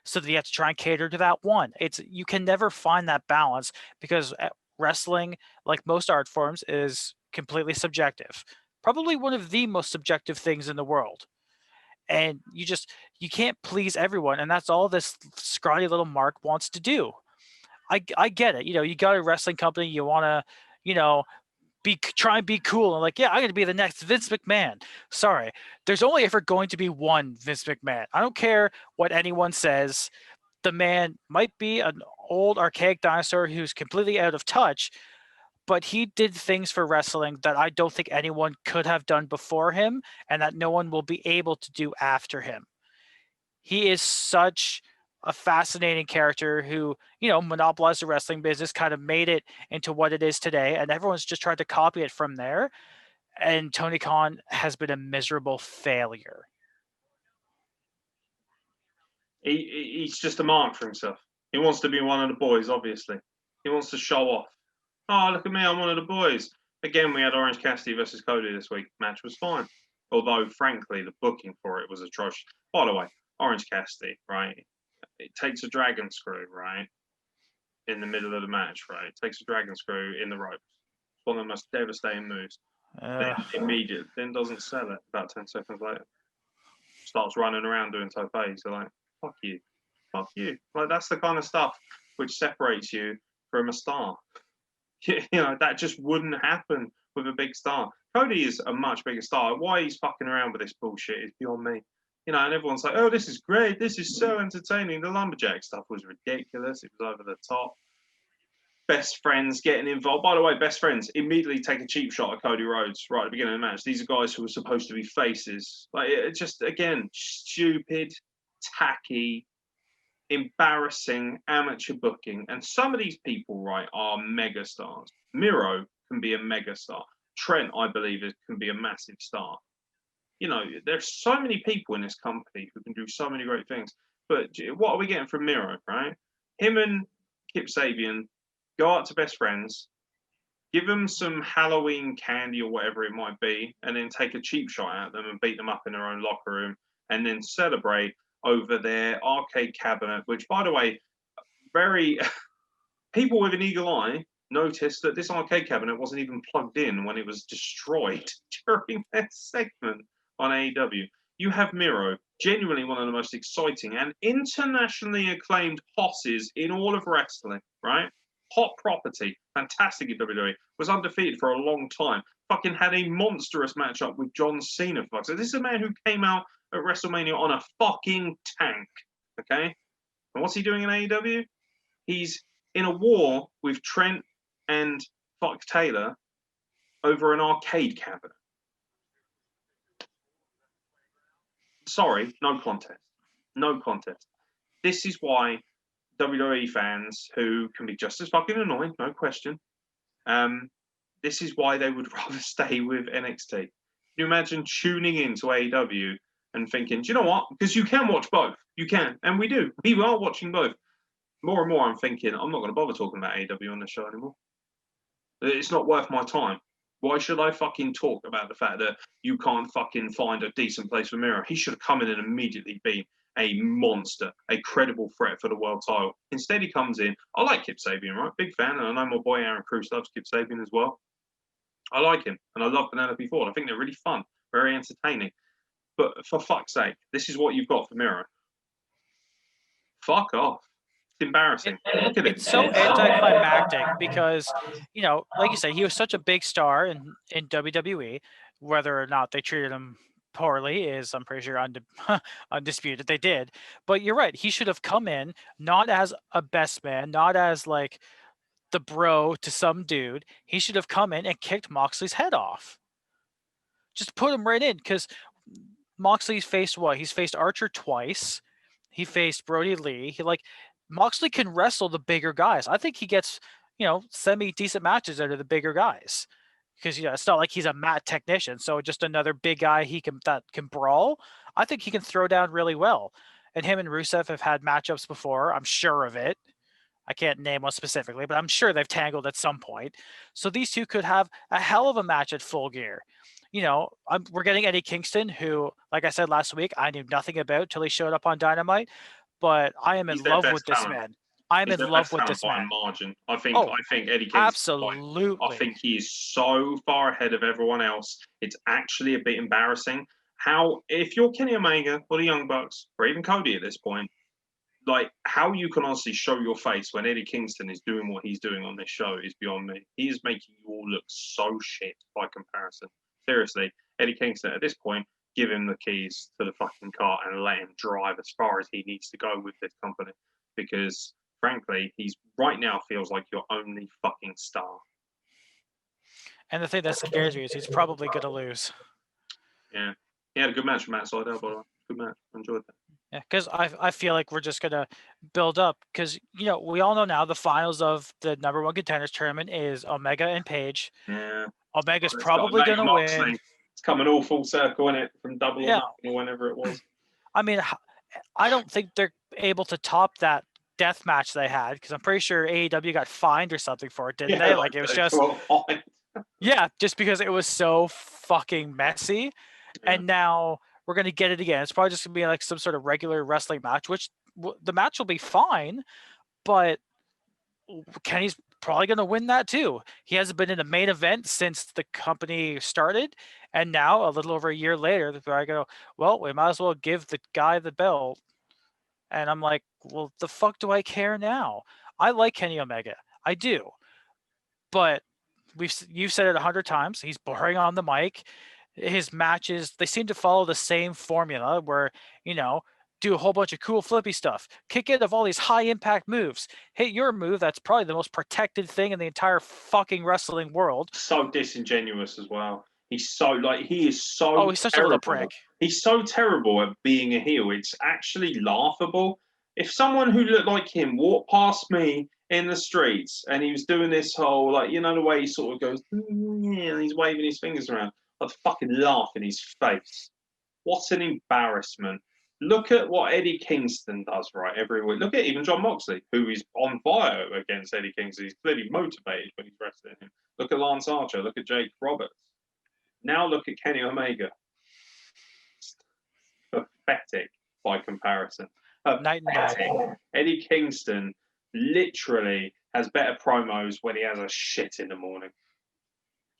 So you have to try and cater to that one. You can never find that balance, because wrestling, like most art forms, is completely subjective. Probably one of the most subjective things in the world. And you can't please everyone, and that's all this scrawny little Mark wants to do. I get it. You got a wrestling company, you want to, try and be cool and like, yeah, I'm going to be the next Vince McMahon. Sorry, there's only ever going to be one Vince McMahon. I don't care what anyone says. The man might be an old archaic dinosaur who's completely out of touch, but he did things for wrestling that I don't think anyone could have done before him and that no one will be able to do after him. He is such a fascinating character who, monopolized the wrestling business, kind of made it into what it is today, and everyone's just tried to copy it from there. And Tony Khan has been a miserable failure. He's just a mark for himself. He wants to be one of the boys, obviously. He wants to show off. Oh, look at me, I'm one of the boys. Again, we had Orange Cassidy versus Cody this week. Match was fine. Although, frankly, the booking for it was atrocious. By the way, Orange Cassidy, right? It takes a dragon screw, right? In the middle of the match, right? It takes a dragon screw in the ropes. It's one of the most devastating moves. Then immediate, then doesn't sell it about 10 seconds later. Starts running around doing topes. They're like, fuck you. Fuck you. Like, that's the kind of stuff which separates you from a star. That just wouldn't happen with a big star. Cody is a much bigger star. Why he's fucking around with this bullshit is beyond me. And everyone's like, oh, this is great. This is so entertaining. The lumberjack stuff was ridiculous. It was over the top. Best friends getting involved. By the way, best friends immediately take a cheap shot at Cody Rhodes right at the beginning of the match. These are guys who were supposed to be faces. Like, it just, again, stupid, tacky, embarrassing amateur booking. And some of these people, right, are megastars. Miro can be a megastar. Trent, I believe, can be a massive star. There's so many people in this company who can do so many great things. But what are we getting from Miro, right? Him and Kip Sabian go out to best friends, give them some Halloween candy or whatever it might be, and then take a cheap shot at them and beat them up in their own locker room, and then celebrate over their arcade cabinet, which, by the way, very people with an eagle eye noticed that this arcade cabinet wasn't even plugged in when it was destroyed during that segment on AEW. You have Miro, genuinely one of the most exciting and internationally acclaimed hosses in all of wrestling, right? Hot property, fantastic in WWE, was undefeated for a long time. Fucking had a monstrous matchup with John Cena. So this is a man who came out at WrestleMania on a fucking tank, okay? And what's he doing in AEW? He's in a war with Trent and Fuck Taylor over an arcade cabinet. Sorry, no contest. No contest. This is why WWE fans, who can be just as fucking annoying, no question, this is why they would rather stay with NXT. Can you imagine tuning into AEW and thinking, do you know what? Because you can watch both. You can. And we do. We are watching both. More and more, I'm thinking, I'm not going to bother talking about AEW on the show anymore. It's not worth my time. Why should I fucking talk about the fact that you can't fucking find a decent place for Miro? He should have come in and immediately been a monster, a credible threat for the world title. Instead, he comes in. I like Kip Sabian, right? Big fan. And I know my boy Aaron Cruz loves Kip Sabian as well. I like him. And I love Penelope Ford. I think they're really fun, very entertaining. But for fuck's sake, this is what you've got for Miro. Fuck off. Embarrassing. Look at it's so anticlimactic because, like you said, he was such a big star in WWE. Whether or not they treated him poorly is, I'm pretty sure, undisputed. They did. But you're right. He should have come in not as a best man, not as like the bro to some dude. He should have come in and kicked Moxley's head off. Just put him right in, because Moxley's faced what? He's faced Archer twice. He faced Brody Lee. Moxley can wrestle the bigger guys. I think he gets, semi-decent matches out of the bigger guys. Because, it's not like he's a mat technician. So just another big guy that can brawl. I think he can throw down really well. And him and Rusev have had matchups before. I'm sure of it. I can't name one specifically, but I'm sure they've tangled at some point. So these two could have a hell of a match at Full Gear. We're getting Eddie Kingston, who, like I said last week, I knew nothing about till he showed up on Dynamite. But I am in love with this man. I'm He's in the love best with talent this by a man. margin. I think Eddie Kingston. Absolutely. I think he is so far ahead of everyone else. It's actually a bit embarrassing. How, if you're Kenny Omega or the Young Bucks or even Cody at this point, like how you can honestly show your face when Eddie Kingston is doing what he's doing on this show is beyond me. He is making you all look so shit by comparison. Seriously, Eddie Kingston at this point, give him the keys to the fucking car and let him drive as far as he needs to go with this company. Because frankly, he's right now feels like your only fucking star. And the thing that scares me is he's probably going to lose. Yeah. He had a good match with Matt Sydal, by the way. Good match. I enjoyed that. Yeah, because I feel like we're just going to build up. Because, we all know now the finals of the number one contenders tournament is Omega and Page. Yeah. Omega's probably going to win. It's coming all full circle, isn't it? From Double or Nothing or whenever it was. I mean, I don't think they're able to top that death match they had, because I'm pretty sure AEW got fined or something for it, didn't they? Like it was just just because it was so fucking messy. Yeah. And now we're gonna get it again. It's probably just gonna be like some sort of regular wrestling match, which the match will be fine, but Kenny's probably gonna win that too. He hasn't been in the main event since the company started, and now a little over a year later, I go, well, we might as well give the guy the belt. And I'm like, well, the fuck do I care now? I like Kenny Omega. I do. But you've said it 100 times. He's boring on the mic. His matches, they seem to follow the same formula where, do a whole bunch of cool flippy stuff. Kick out of all these high impact moves. Hit your move. That's probably the most protected thing in the entire fucking wrestling world. So disingenuous as well. He's so he is so. Oh, he's such a little prick. He's so terrible at being a heel. It's actually laughable. If someone who looked like him walked past me in the streets and he was doing this whole the way he sort of goes and he's waving his fingers around, I'd fucking laugh in his face. What an embarrassment. Look at what Eddie Kingston does every week. Look at even John Moxley, who is on fire against Eddie Kingston. He's clearly motivated when he's wrestling him. Look at Lance Archer. Look at Jake Roberts. Now look at Kenny Omega. Pathetic by comparison. Night and day. Eddie Kingston literally has better promos when he has a shit in the morning.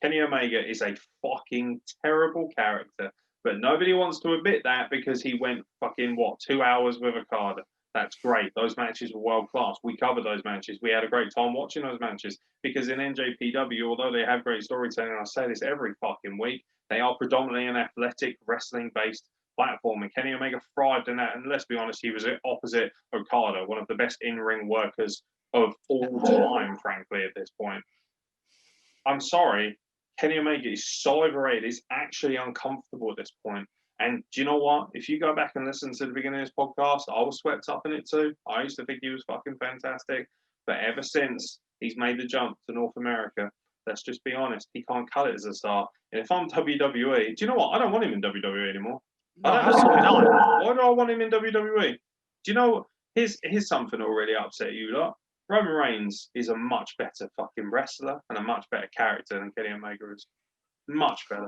Kenny Omega is a fucking terrible character, but nobody wants to admit that because he went fucking 2 hours with Okada. That's great. Those matches were world class. We covered those matches. We had a great time watching those matches because in NJPW, although they have great storytelling, and I say this every fucking week, they are predominantly an athletic wrestling based platform, and Kenny Omega thrived in that. And let's be honest, he was opposite Okada, one of the best in-ring workers of all time, frankly, at this point. I'm sorry, Kenny Omega is so overrated. It's actually uncomfortable at this point. And do you know what? If you go back and listen to the beginning of this podcast, I was swept up in it too. I used to think he was fucking fantastic. But ever since he's made the jump to North America, let's just be honest, he can't cut it as a star. And if I'm WWE, do you know what? I don't want him in WWE anymore. No, absolutely not. Why do I want him in WWE? Do you know, here's something that will really upset you lot. Roman Reigns is a much better fucking wrestler and a much better character than Kenny Omega is. Much better.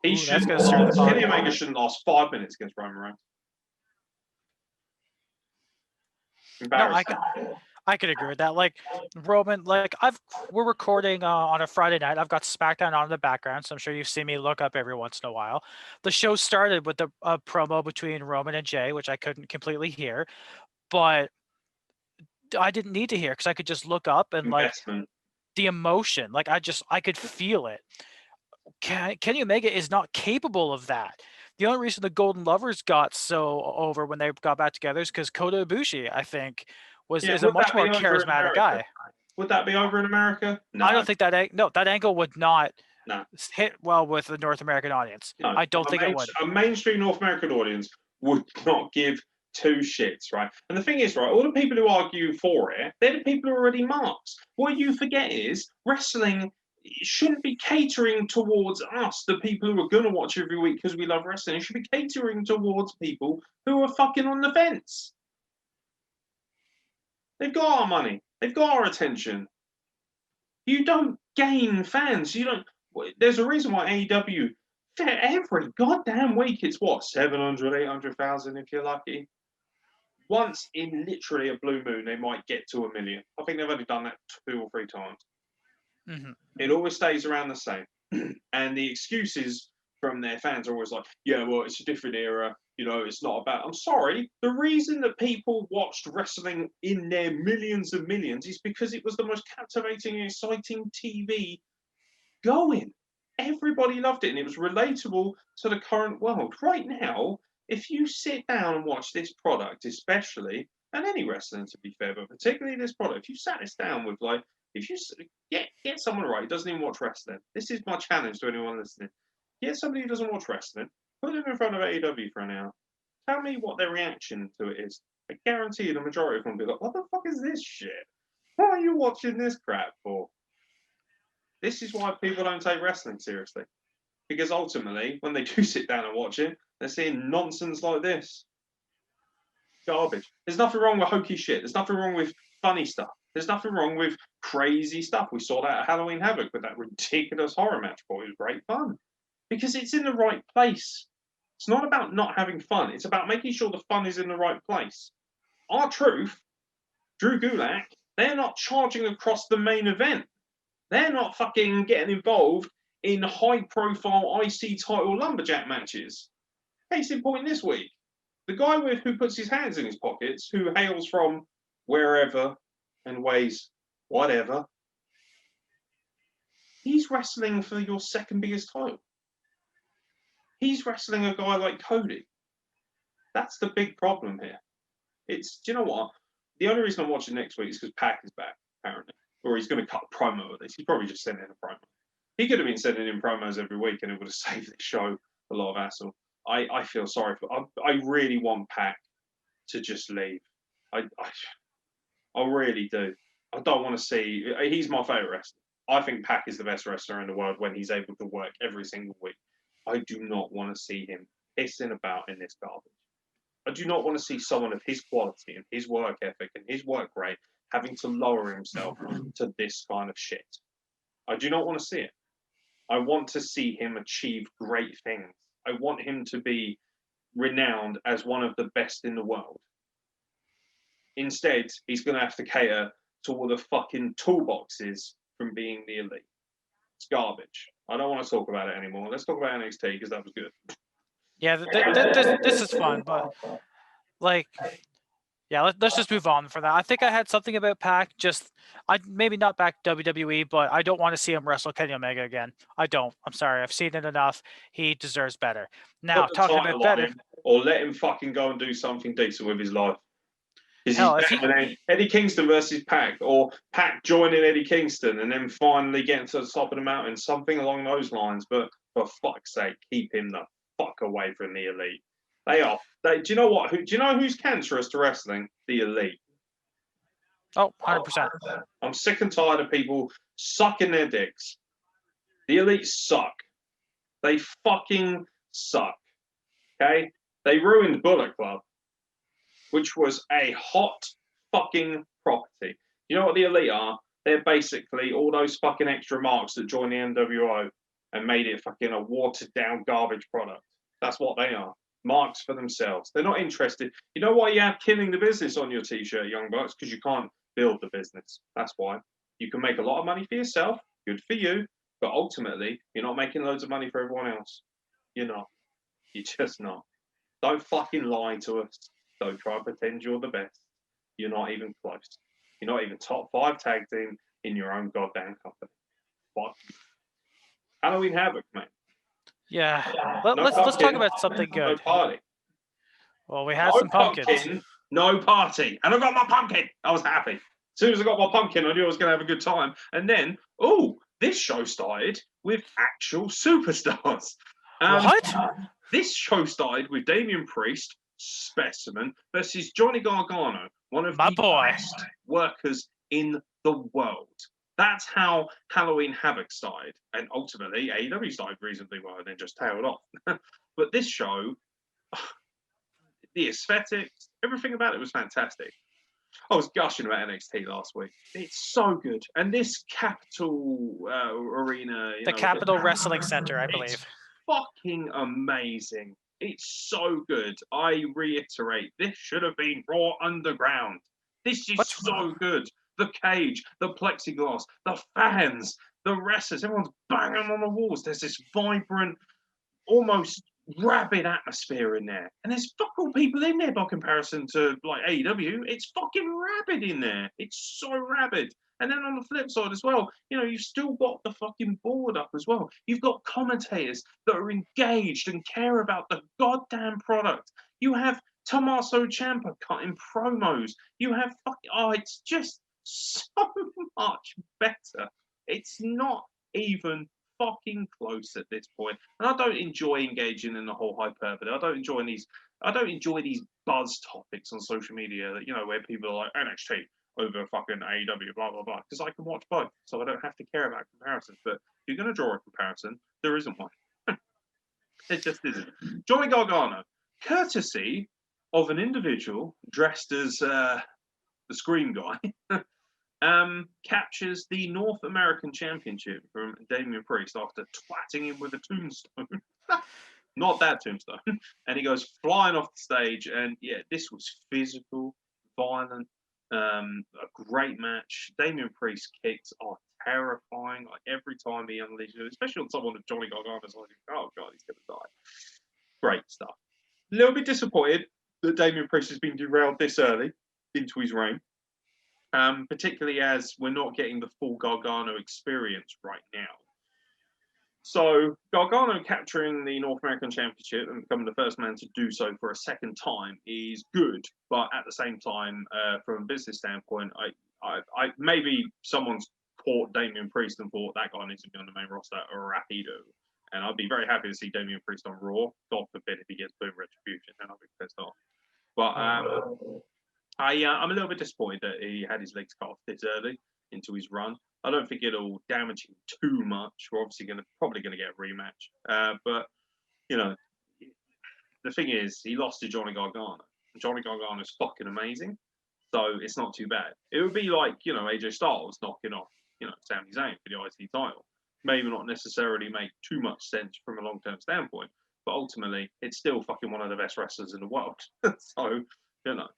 Kenny Omega shouldn't last 5 minutes against Roman Reigns. Embarrassing. No, I could agree with that. Like Roman, we're recording on a Friday night. I've got SmackDown on in the background, so I'm sure you've seen me look up every once in a while. The show started with a promo between Roman and Jay, which I couldn't completely hear, but I didn't need to hear because I could just look up and the emotion. I could feel it. Kenny Omega is not capable of that. The only reason the Golden Lovers got so over when they got back together is because Kota Ibushi, I think, is a much more charismatic guy. Would that be over in America? No. I don't think that angle would not hit well with the North American audience. No, I don't think it would. A mainstream North American audience would not give two shits, right? And the thing is, all the people who argue for it, they're the people who are already marks. What you forget is wrestling shouldn't be catering towards us, the people who are going to watch every week because we love wrestling. It should be catering towards people who are fucking on the fence. They've got our money. They've got our attention. You don't gain fans. There's a reason why AEW, every goddamn week, it's 700, 800,000 if you're lucky. once in literally a blue moon, they might get to 1 million. I think they've only done that 2 or 3 times. Mm-hmm. It always stays around the same. And the excuses from their fans are always like, yeah, well, it's a different era. You know, it's not about. I'm sorry. The reason that people watched wrestling in their millions and millions is because it was the most captivating and exciting TV going. Everybody loved it, and it was relatable to the current world. Right now, if you sit down and watch this product, especially, and any wrestling to be fair, but particularly this product, if you sat this down with like, if you get someone right who doesn't even watch wrestling, this is my challenge to anyone listening. Get somebody who doesn't watch wrestling, put them in front of AEW for an hour. Tell me what their reaction to it is. I guarantee you the majority of them will be like, what the fuck is this shit? What are you watching this crap for? This is why people don't take wrestling seriously. Because ultimately, when they do sit down and watch it, they're seeing nonsense like this. Garbage. There's nothing wrong with hokey shit. There's nothing wrong with funny stuff. There's nothing wrong with crazy stuff. We saw that at Halloween Havoc with that ridiculous horror match. Boy, it was great fun. Because it's in the right place. It's not about not having fun. It's about making sure the fun is in the right place. R-Truth, Drew Gulak, they're not charging across the main event. They're not fucking getting involved in high-profile IC title lumberjack matches. Case in point this week. The guy who puts his hands in his pockets, who hails from wherever and weighs whatever, he's wrestling for your second biggest title. He's wrestling a guy like Cody. That's the big problem here. Do you know what? The only reason I'm watching next week is because Pac is back, apparently. Or he's going to cut a promo of this. He's probably just sending a promo. He could have been sending in promos every week and it would have saved the show a lot of hassle. I feel sorry for. I really want Pac to just leave. I really do. I don't want to see. He's my favorite wrestler. I think Pac is the best wrestler in the world when he's able to work every single week. I do not want to see him pissing about in this garbage. I do not want to see someone of his quality and his work ethic and his work rate having to lower himself to this kind of shit. I do not want to see it. I want to see him achieve great things. I want him to be renowned as one of the best in the world. Instead, he's going to have to cater to all the fucking toolboxes from being the elite. It's garbage. I don't want to talk about it anymore. Let's talk about NXT because that was good. Yeah, this is fun, but like, yeah, let's just move on for that. I think I had something about Pac. I maybe not back WWE, but I don't want to see him wrestle Kenny Omega again. I don't. I'm sorry. I've seen it enough. He deserves better. Now, talking about better, or let him fucking go and do something decent with his life. Hell, Eddie Kingston versus Pac, or Pac joining Eddie Kingston and then finally getting to the top of the mountain, something along those lines. But for fuck's sake, keep him the fuck away from the elite. Do you know what? Do you know who's cancerous to wrestling? The elite. Oh, 100%. I'm sick and tired of people sucking their dicks. The elite suck. They fucking suck. Okay? They ruined Bullet Club, which was a hot fucking property. You know what the elite are? They're basically all those fucking extra marks that joined the NWO and made it fucking a watered down garbage product. That's what they are. Marks for themselves. They're not interested. You know why you have killing the business on your t-shirt, Young Bucks? Because you can't build the business. That's why. You can make a lot of money for yourself. Good for you. But ultimately, you're not making loads of money for everyone else. You're not. You're just not. Don't fucking lie to us. Don't try and pretend you're the best. You're not even close. You're not even top 5 tag team in your own goddamn company. Fuck. Halloween Havoc, mate. Yeah. Let's talk about something good. No party. Well, we had some pumpkins. No party. And I got my pumpkin. I was happy. As soon as I got my pumpkin, I knew I was going to have a good time. And then, this show started with actual superstars. What? This show started with Damian Priest, Specimen, versus Johnny Gargano, one of the best workers in the world. That's how Halloween Havoc started. And ultimately, AEW started reasonably well and then just tailed off. But this show, the aesthetics, everything about it was fantastic. I was gushing about NXT last week. It's so good. And this Capital Arena... The Capital Wrestling Center, I believe. Fucking amazing. It's so good. I reiterate, this should have been Raw Underground. This is so good. The cage, the plexiglass, the fans, the wrestlers, everyone's banging on the walls. There's this vibrant, almost rabid atmosphere in there. And there's fuck all people in there by comparison to like AEW. It's fucking rabid in there. It's so rabid. And then on the flip side as well, you know, you've still got the fucking board up as well. You've got commentators that are engaged and care about the goddamn product. You have Tommaso Ciampa cutting promos. You have it's just so much better. It's not even fucking close at this point. And I don't enjoy engaging in the whole hyperbole. I don't enjoy these buzz topics on social media that, you know, where people are like NXT over fucking AEW, blah, blah, blah. Because I can watch both, so I don't have to care about comparisons. But if you're going to draw a comparison, there isn't one. It just isn't. Johnny Gargano, courtesy of an individual dressed as the Scream guy, captures the North American Championship from Damian Priest after twatting him with a tombstone. Not that tombstone. And he goes flying off the stage. And yeah, this was physical, violent, a great match. Damian Priest's kicks are terrifying. Like every time he unleashes it, especially on someone of Johnny Gargano's, like, oh god, he's gonna die. Great stuff. A little bit disappointed that Damian Priest has been derailed this early into his reign. Particularly as we're not getting the full Gargano experience right now. So Gargano capturing the North American Championship and becoming the first man to do so for a second time is good, but at the same time, from a business standpoint, I maybe someone's caught Damian Priest and thought that guy needs to be on the main roster rapido. And I'd be very happy to see Damian Priest on Raw. God forbid if he gets Boom Retribution, then I'll be pissed off. But I'm a little bit disappointed that he had his legs cut off this early into his run. I don't think it'll damage him too much. We're obviously probably going to get a rematch. But, you know, the thing is, he lost to Johnny Gargano. Johnny Gargano is fucking amazing. So it's not too bad. It would be like, you know, AJ Styles knocking off, you know, Sami Zayn for the IC title. Maybe not necessarily make too much sense from a long-term standpoint. But ultimately, it's still fucking one of the best wrestlers in the world. So, you know.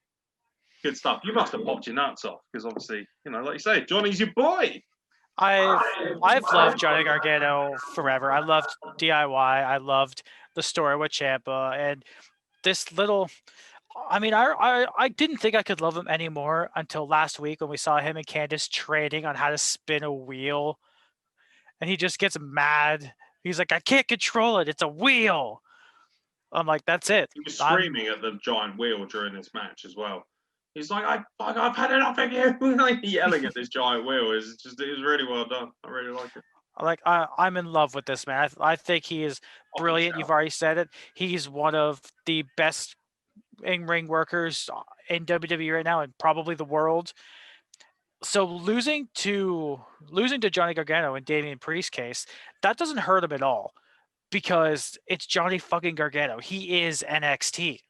Good stuff. You must have popped your nuts off because obviously, you know, like you say, Johnny's your boy. I've loved Johnny Gargano forever. I loved DIY. I loved the story with Ciampa and this little. I mean, I didn't think I could love him anymore until last week when we saw him and Candice trading on how to spin a wheel, and he just gets mad. He's like, I can't control it. It's a wheel. I'm like, that's it. He was screaming at the giant wheel during this match as well. He's like, I've had enough of you. Like yelling at this giant wheel. It was really well done. I really like it. I'm in love with this man. I think he is brilliant. You've already said it. He's one of the best in-ring workers in WWE right now, and probably the world. So losing to Johnny Gargano in Damian Priest's case, that doesn't hurt him at all because it's Johnny fucking Gargano. He is NXT.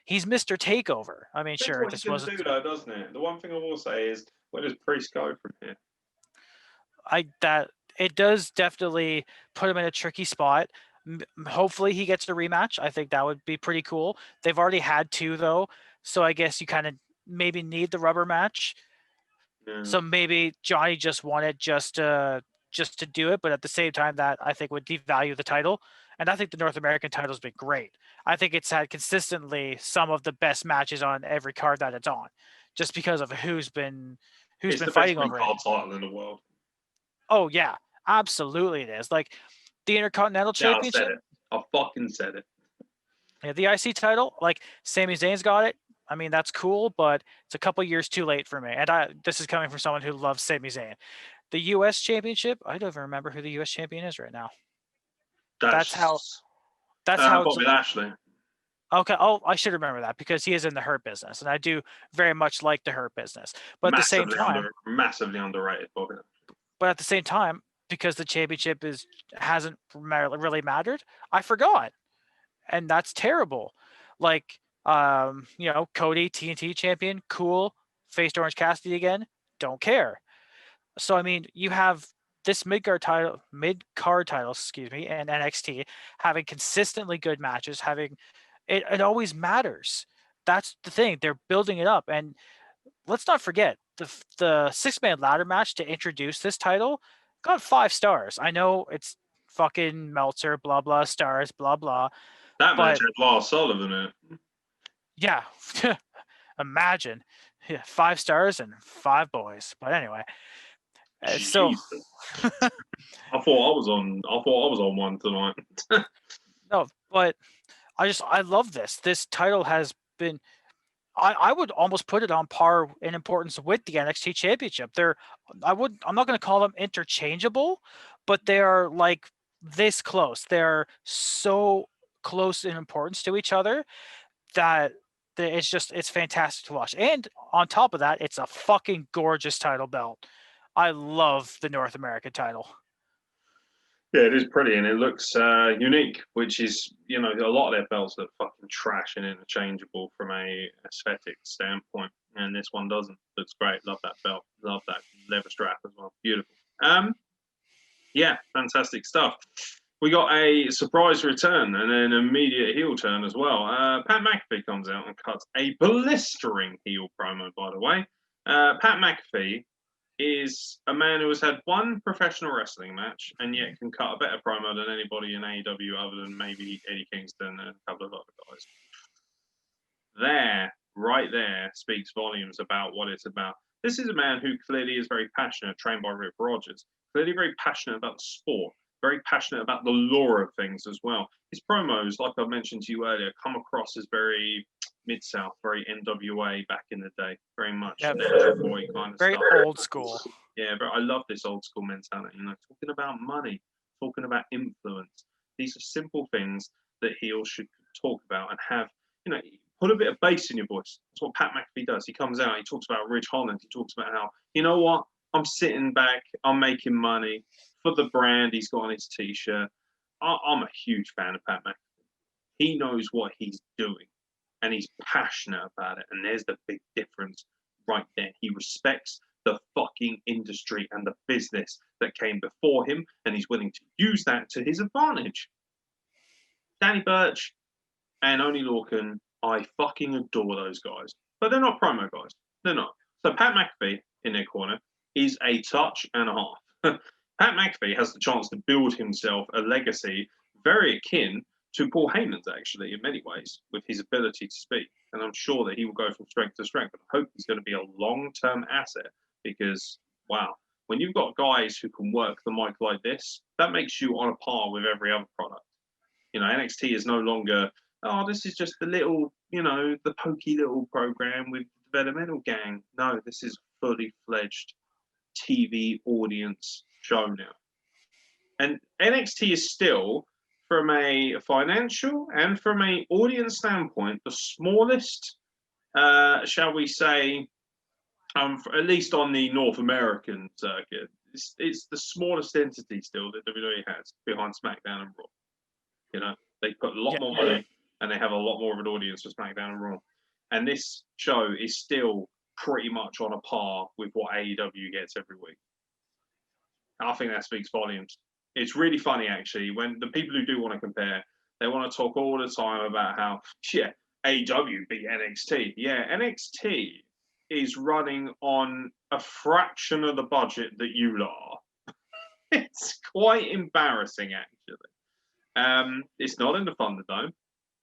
He's Mr. Takeover. I mean, Depends sure, what this wasn't. Do though, doesn't it? The one thing I will say is, where does Priest go from here? It does definitely put him in a tricky spot. Hopefully, he gets a rematch. I think that would be pretty cool. They've already had two though, so I guess you kind of maybe need the rubber match. Yeah. So maybe Johnny just wanted just to do it, but at the same time, that I think would devalue the title. And I think the North American title's been great. I think it's had consistently some of the best matches on every card that it's on, just because of who's been fighting over it. It's the best title in the world. Oh yeah, absolutely it is. Like the Intercontinental Championship. I fucking said it. Yeah, the IC title, like Sami Zayn's got it. I mean, that's cool, but it's a couple years too late for me. And this is coming from someone who loves Sami Zayn. The U.S. Championship, I don't even remember who the U.S. champion is right now. That's how Bobby Lashley. Okay. Oh, I should remember that because he is in the Hurt Business, and I do very much like the Hurt Business. But massively at the same time, massively underrated, Bobby. But at the same time, because the championship hasn't really mattered, I forgot, and that's terrible. Like, you know, Cody TNT champion, cool. Faced Orange Cassidy again, don't care. So I mean, you have this mid-card title, excuse me, and NXT having consistently good matches, having it always matters. That's the thing. They're building it up, and let's not forget the 6-man ladder match to introduce this title got 5 stars. I know it's fucking Meltzer, blah blah stars, blah blah. That match had Lars Sullivan in it. Yeah, imagine, 5 stars and 5 boys. But anyway, so I thought I was on one tonight. no, but I love this. This title has been. I would almost put it on par in importance with the NXT Championship. I'm not going to call them interchangeable, but they are like this close. They're so close in importance to each other that it's fantastic to watch. And on top of that, it's a fucking gorgeous title belt. I love the North American title. Yeah, it is pretty and it looks unique, which is, a lot of their belts look fucking trash and interchangeable from a aesthetic standpoint. And this one doesn't. Looks great. Love that belt. Love that leather strap as well. Beautiful. Yeah, fantastic stuff. We got a surprise return and an immediate heel turn as well. Pat McAfee comes out and cuts a blistering heel promo, by the way. Pat McAfee is a man who has had one professional wrestling match and yet can cut a better promo than anybody in AEW other than maybe Eddie Kingston and a couple of other guys. Right there, speaks volumes about what it's about. This is a man who clearly is very passionate, trained by Rip Rogers, clearly very passionate about the sport, very passionate about the lore of things as well. His promos, like I mentioned to you earlier, come across as very Mid-South, very NWA back in the day, very much. Yeah, boy kind of very stuff. old school. Yeah, but I love this old school mentality. Talking about money, talking about influence. These are simple things that heels should talk about and have, put a bit of bass in your voice. That's what Pat McAfee does. He comes out, he talks about Ridge Holland, he talks about how, you know what, I'm sitting back, I'm making money for the brand he's got on his t-shirt. I'm a huge fan of Pat McAfee. He knows what he's doing. And he's passionate about it. And there's the big difference right there. He respects the fucking industry and the business that came before him, and he's willing to use that to his advantage. Danny Burch and Oney Lorcan, I fucking adore those guys. But they're not promo guys. They're not. So Pat McAfee in their corner is a touch and a half. Pat McAfee has the chance to build himself a legacy very akin to Paul Heyman's, actually, in many ways, with his ability to speak. And I'm sure that he will go from strength to strength. But I hope he's going to be a long-term asset because, wow, when you've got guys who can work the mic like this, that makes you on a par with every other product. NXT is no longer, this is just the little, the pokey little program with the developmental gang. No, this is a fully fledged TV audience show now. And NXT is still, from a financial and from an audience standpoint, the smallest, shall we say, at least on the North American circuit, it's the smallest entity still that WWE has behind SmackDown and Raw. They put a lot more money and they have a lot more of an audience for SmackDown and Raw. And this show is still pretty much on a par with what AEW gets every week. I think that speaks volumes. It's really funny, actually, when the people who do want to compare, they want to talk all the time about how, AEW beat NXT. Yeah, NXT is running on a fraction of the budget that you lot are. It's quite embarrassing, actually. It's not in the Thunderdome.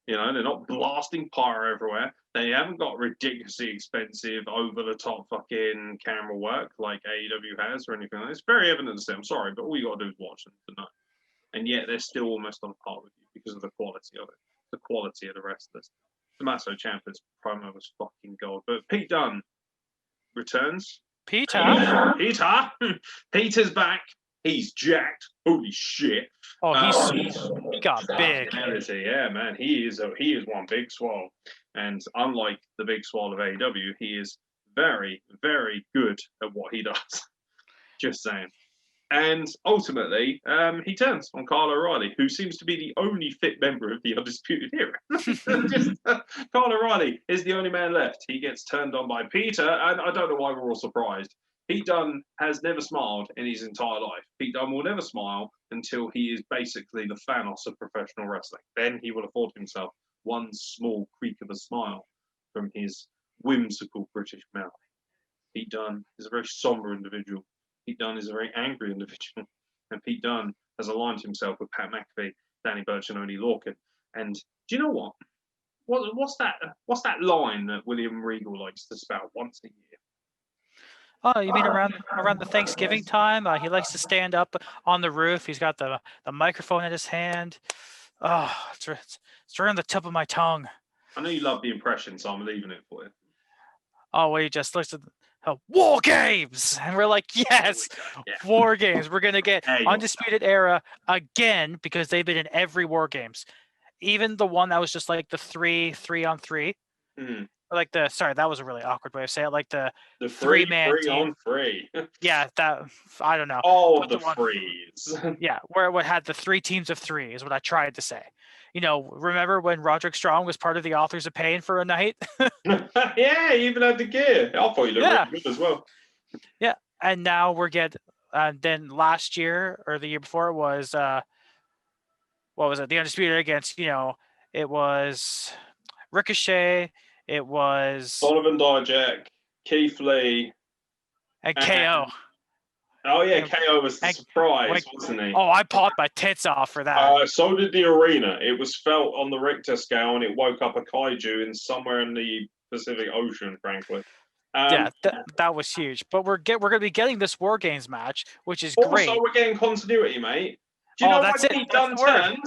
They're not blasting pyro everywhere. They haven't got ridiculously expensive, over-the-top fucking camera work like AEW has or anything like that. It's very evident to them. I'm sorry, but all you got to do is watch them to know. And yet they're still almost on par with you because of the quality of it, the quality of the wrestlers. Tommaso Ciampa's promo was fucking gold. But Pete Dunne returns. Peter's back. He's jacked. Holy shit. Oh, he got big. Yeah, man. He is one big swole. And unlike the big swole of AEW, he is very, very good at what he does. Just saying. And ultimately, he turns on Kyle O'Reilly, who seems to be the only fit member of the Undisputed Era. Kyle O'Reilly is the only man left. He gets turned on by Peter, and I don't know why we're all surprised. Pete Dunne has never smiled in his entire life. Pete Dunne will never smile until he is basically the Thanos of professional wrestling. Then he will afford himself one small creak of a smile from his whimsical British mouth. Pete Dunne is a very somber individual. Pete Dunne is a very angry individual. And Pete Dunne has aligned himself with Pat McAfee, Danny Burch, and Oney Lorcan. And do you know what? What's that line that William Regal likes to spout once a year? Oh, you mean around the Thanksgiving time? He likes to stand up on the roof. He's got the microphone in his hand. Oh, it's around the tip of my tongue. I know you love the impression, so I'm leaving it for you. Oh, well, he just looks at War Games, and we're like, yes, War Games. We're gonna get Undisputed Era again because they've been in every War Games, even the one that was just like the 3-on-3. Mm. Like that was a really awkward way of saying it. Like the 3-man 3-on-3. Yeah, that I don't know. Oh, the threes. Yeah, where it had the 3 teams of 3 is what I tried to say. Remember when Roderick Strong was part of the Authors of Pain for a night? Yeah, he even had the gear. I thought you looked really good as well. Yeah, and now we're getting. Then last year or the year before it was what was it? The Undisputed against it was Ricochet. It was Sullivan Dijak, Keith Lee, and KO. Oh yeah, KO was the surprise, wasn't he? Oh, I popped my tits off for that. So did the arena. It was felt on the Richter scale, and it woke up a kaiju in somewhere in the Pacific Ocean. Frankly, that was huge. But we're going to be getting this War Games match, which is great. Also, we're getting continuity, mate. Do you know why Pete Dunne turned?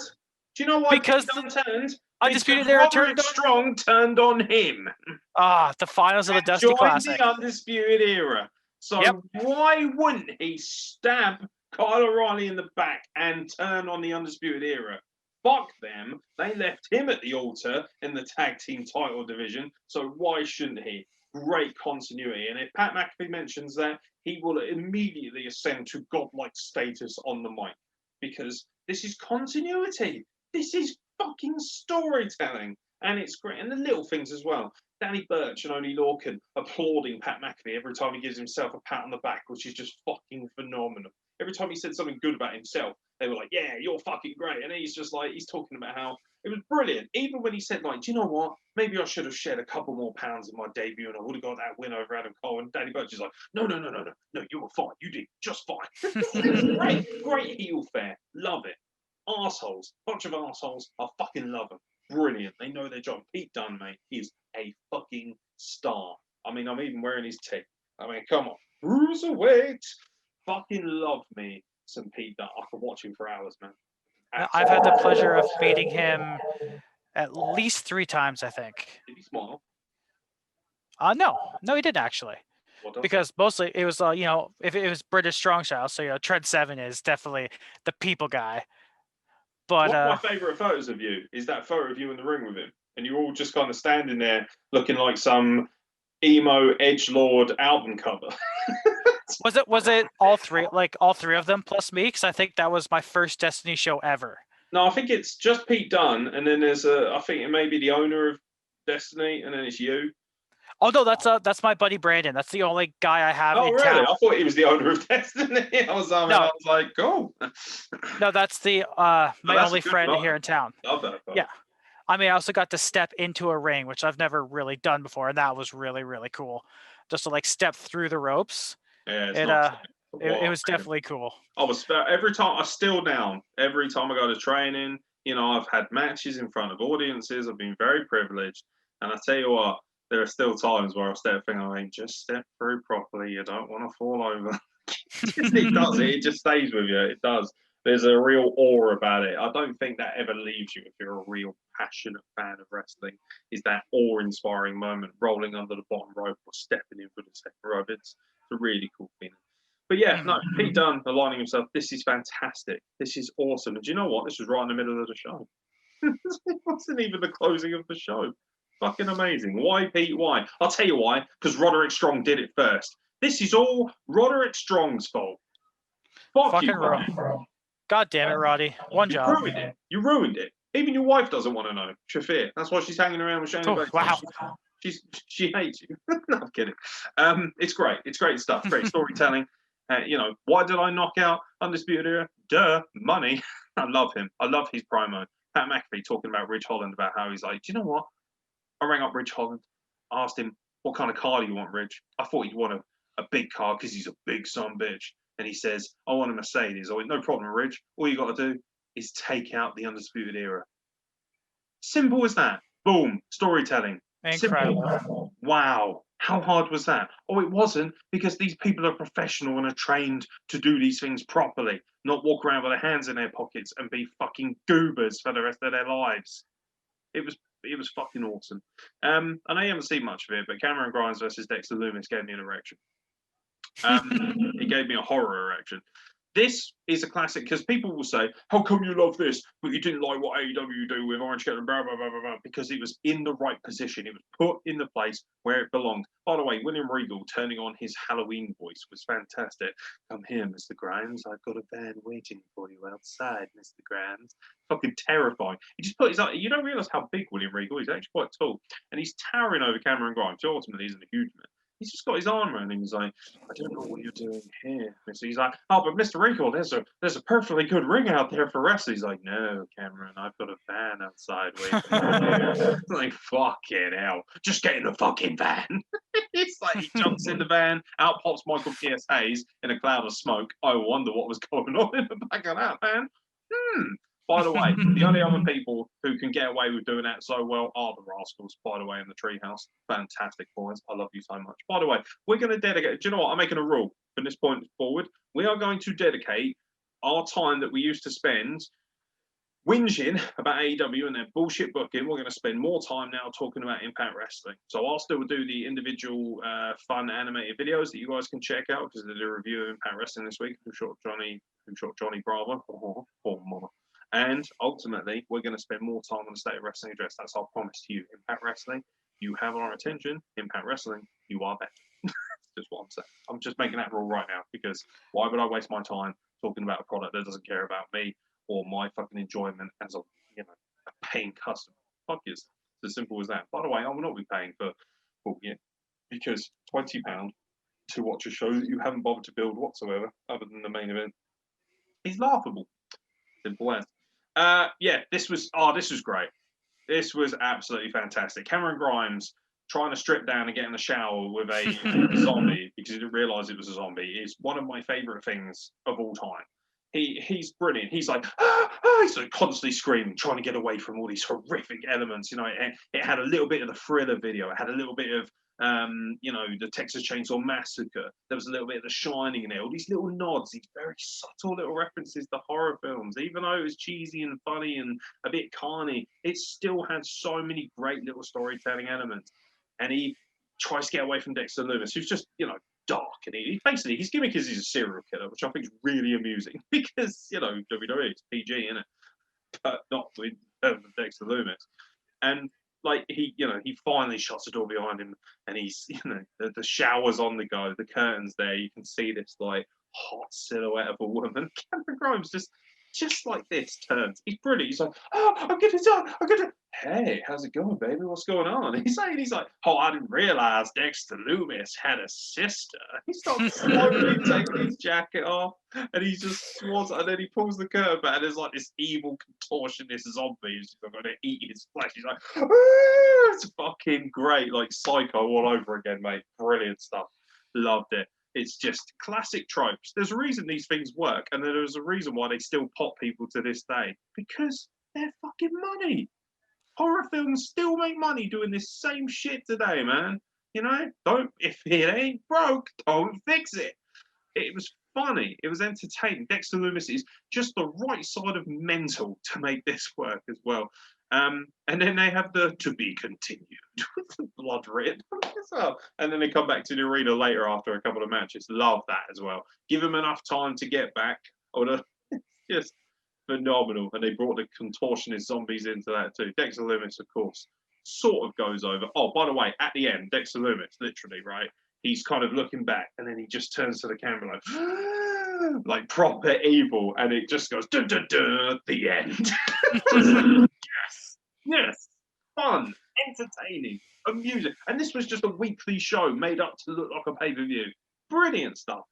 Do you know why Pete Dunne turned? Undisputed Era turned on Strong turned on him. The finals of the Dusty Classic. The Undisputed Era. So why wouldn't he stab Kyle O'Reilly in the back and turn on the Undisputed Era? Fuck them. They left him at the altar in the tag team title division. So why shouldn't he? Great continuity. And if Pat McAfee mentions that, he will immediately ascend to godlike status on the mic. Because this is continuity. This is fucking storytelling. And it's great. And the little things as well. Danny Burch and Oney Lorcan applauding Pat McAfee every time he gives himself a pat on the back, which is just fucking phenomenal. Every time he said something good about himself, they were like, yeah, you're fucking great. And he's just like, he's talking about how it was brilliant. Even when he said, like, do you know what? Maybe I should have shed a couple more pounds in my debut and I would have got that win over Adam Cole. And Danny Burch is like, no, you were fine. You did just fine. It was great heel fare. Love it. Arseholes. Bunch of arseholes. I fucking love them. Brilliant. They know their job. Pete Dunne, mate, is a fucking star. I mean, I'm even wearing his tee. I mean, come on. Cruiserweight. Fucking love me some Pete Dunne. I could watch him for hours, man. I've had the pleasure of meeting him at least 3 times, I think. Did he smile? No, he didn't actually. Because mostly it was, if it was British Strong Style, so Trent Seven is definitely the people guy. But one of my favorite photos of you is that photo of you in the ring with him, and you're all just kind of standing there looking like some emo edgelord album cover. Was it all three of them plus me? Because I think that was my first Destiny show ever. No, I think it's just Pete Dunne, and then I think it may be the owner of Destiny, and then it's you. Oh no, that's my buddy Brandon. That's the only guy I have in really? town. I thought he was the owner of Destiny. I was like, cool. No, that's the my only friend here in town. Love that. Yeah. I mean, I also got to step into a ring, which I've never really done before, and that was really, really cool. Just to step through the ropes. Yeah, it was definitely cool. Every time I go to training, I've had matches in front of audiences. I've been very privileged, and I tell you what, there are still times where I step thinking, just step through properly. You don't want to fall over. It does. It just stays with you. It does. There's a real awe about it. I don't think that ever leaves you if you're a real passionate fan of wrestling. Is that awe-inspiring moment, rolling under the bottom rope or stepping in for the second rope. It's a really cool feeling. But yeah, no, Pete Dunne aligning himself. This is fantastic. This is awesome. And do you know what? This was right in the middle of the show. It wasn't even the closing of the show. Fucking amazing. Why, Pete? Why? I'll tell you why. Because Roderick Strong did it first. This is all Roderick Strong's fault. Fuck you, God damn it, Roddy. One job. You ruined it. Even your wife doesn't want to know. Shafir. That's why she's hanging around with Shane. Oh, wow. She hates you. No, I'm kidding. It's great. It's great stuff. Great storytelling. Why did I knock out Undisputed Era? Duh, money. I love him. I love his promo. Pat McAfee talking about Ridge Holland, about how he's like, do you know what? I rang up Ridge Holland, asked him, what kind of car do you want, Ridge? I thought he'd want a big car because he's a big son bitch. And he says, I want a Mercedes. I went, no problem, Ridge. All you got to do is take out the Undisputed Era. Simple as that. Boom. Storytelling. Incredible. Simple. Wow. How hard was that? Oh, it wasn't, because these people are professional and are trained to do these things properly, not walk around with their hands in their pockets and be fucking goobers for the rest of their lives. It was fucking awesome. I know you haven't seen much of it, but Cameron Grimes versus Dexter Lumis gave me an erection. It gave me a horror erection. This is a classic, because people will say, how come you love this, but you didn't like what AEW do with Orange Cassidy, blah, blah, blah, blah, blah, because it was in the right position. It was put in the place where it belonged. By the way, William Regal turning on his Halloween voice was fantastic. Come here, Mr. Grimes. I've got a van waiting for you outside, Mr. Grimes. Fucking terrifying. He just put his, you don't realise how big William Regal is. He's actually quite tall. And he's towering over Cameron Grimes, who ultimately isn't a huge man. He's just got his arm around him. He's like, I don't know what you're doing here. And so he's like, oh, but Mr. Regal, there's a perfectly good ring out there for wrestling. He's like, no, Cameron, I've got a van outside waiting for you. Like, fucking hell. Just get in the fucking van. It's like he jumps in the van, out pops Michael P.S. Hayes in a cloud of smoke. I wonder what was going on in the back of that van. By the way, the only other people who can get away with doing that so well are the Rascals, by the way, in the Treehouse. Fantastic boys. I love you so much. By the way, we're going to dedicate, do you know what? I'm making a rule from this point forward. We are going to dedicate our time that we used to spend whinging about AEW and their bullshit booking. We're going to spend more time now talking about Impact Wrestling. So I'll still do the individual fun animated videos that you guys can check out, because I did a review of Impact Wrestling this week. Who shot Johnny Bravo? And ultimately, we're going to spend more time on the State of Wrestling address. That's our promise to you. Impact Wrestling, you have our attention. Impact Wrestling, you are better. That's just what I'm saying. I'm just making that rule right now, because why would I waste my time talking about a product that doesn't care about me or my fucking enjoyment as a paying customer? Fuck yes. It's as simple as that. By the way, I will not be paying for because £20 to watch a show that you haven't bothered to build whatsoever, other than the main event, is laughable. Simple as. This was great. This was absolutely fantastic. Cameron Grimes trying to strip down and get in the shower with a zombie because he didn't realise it was a zombie is one of my favourite things of all time. He's brilliant. He's like, he's like constantly screaming, trying to get away from all these horrific elements. It had a little bit of the Thriller video. It had a little bit of the Texas Chainsaw Massacre. There was a little bit of The Shining in there. All these little nods, these very subtle little references to horror films. Even though it was cheesy and funny and a bit carny, it still had so many great little storytelling elements. And he tries to get away from Dexter Lumis, who's just, dark. And his gimmick is he's a serial killer, which I think is really amusing because, WWE, it's PG, isn't it? But not with Dexter Lumis. And he finally shuts the door behind him, and he's, the shower's on the go, the curtain's there. You can see this hot silhouette of a woman. Cameron Grimes just like this turns. He's brilliant. He's like, I'm gonna. Hey, how's it going, baby? What's going on? He's like, I didn't realize Dexter Lumis had a sister. He starts slowly taking his jacket off, and he just swats, and then he pulls the curtain back, and there's this evil contortionist zombie who's going to eat his flesh. He's like, it's fucking great, Psycho all over again, mate. Brilliant stuff. Loved it. It's just classic tropes. There's a reason these things work, and there's a reason why they still pop people to this day, because they're fucking money. Horror films still make money doing this same shit today, man. If it ain't broke, don't fix it. It was funny. It was entertaining. Dexter Lumis is just the right side of mental to make this work as well. And then they have the to be continued with the blood written as well. And then they come back to the arena later after a couple of matches. Love that as well. Give them enough time to get back. It's just phenomenal. And they brought the contortionist zombies into that too. Dexter Lumis, of course, sort of goes over. Oh, by the way, at the end, Dexter Lumis, literally, right? He's kind of looking back, and then he just turns to the camera like proper evil, and it just goes, duh, duh, duh, the end. Yes. Fun, entertaining, amusing. And this was just a weekly show made up to look like a pay-per-view. Brilliant stuff.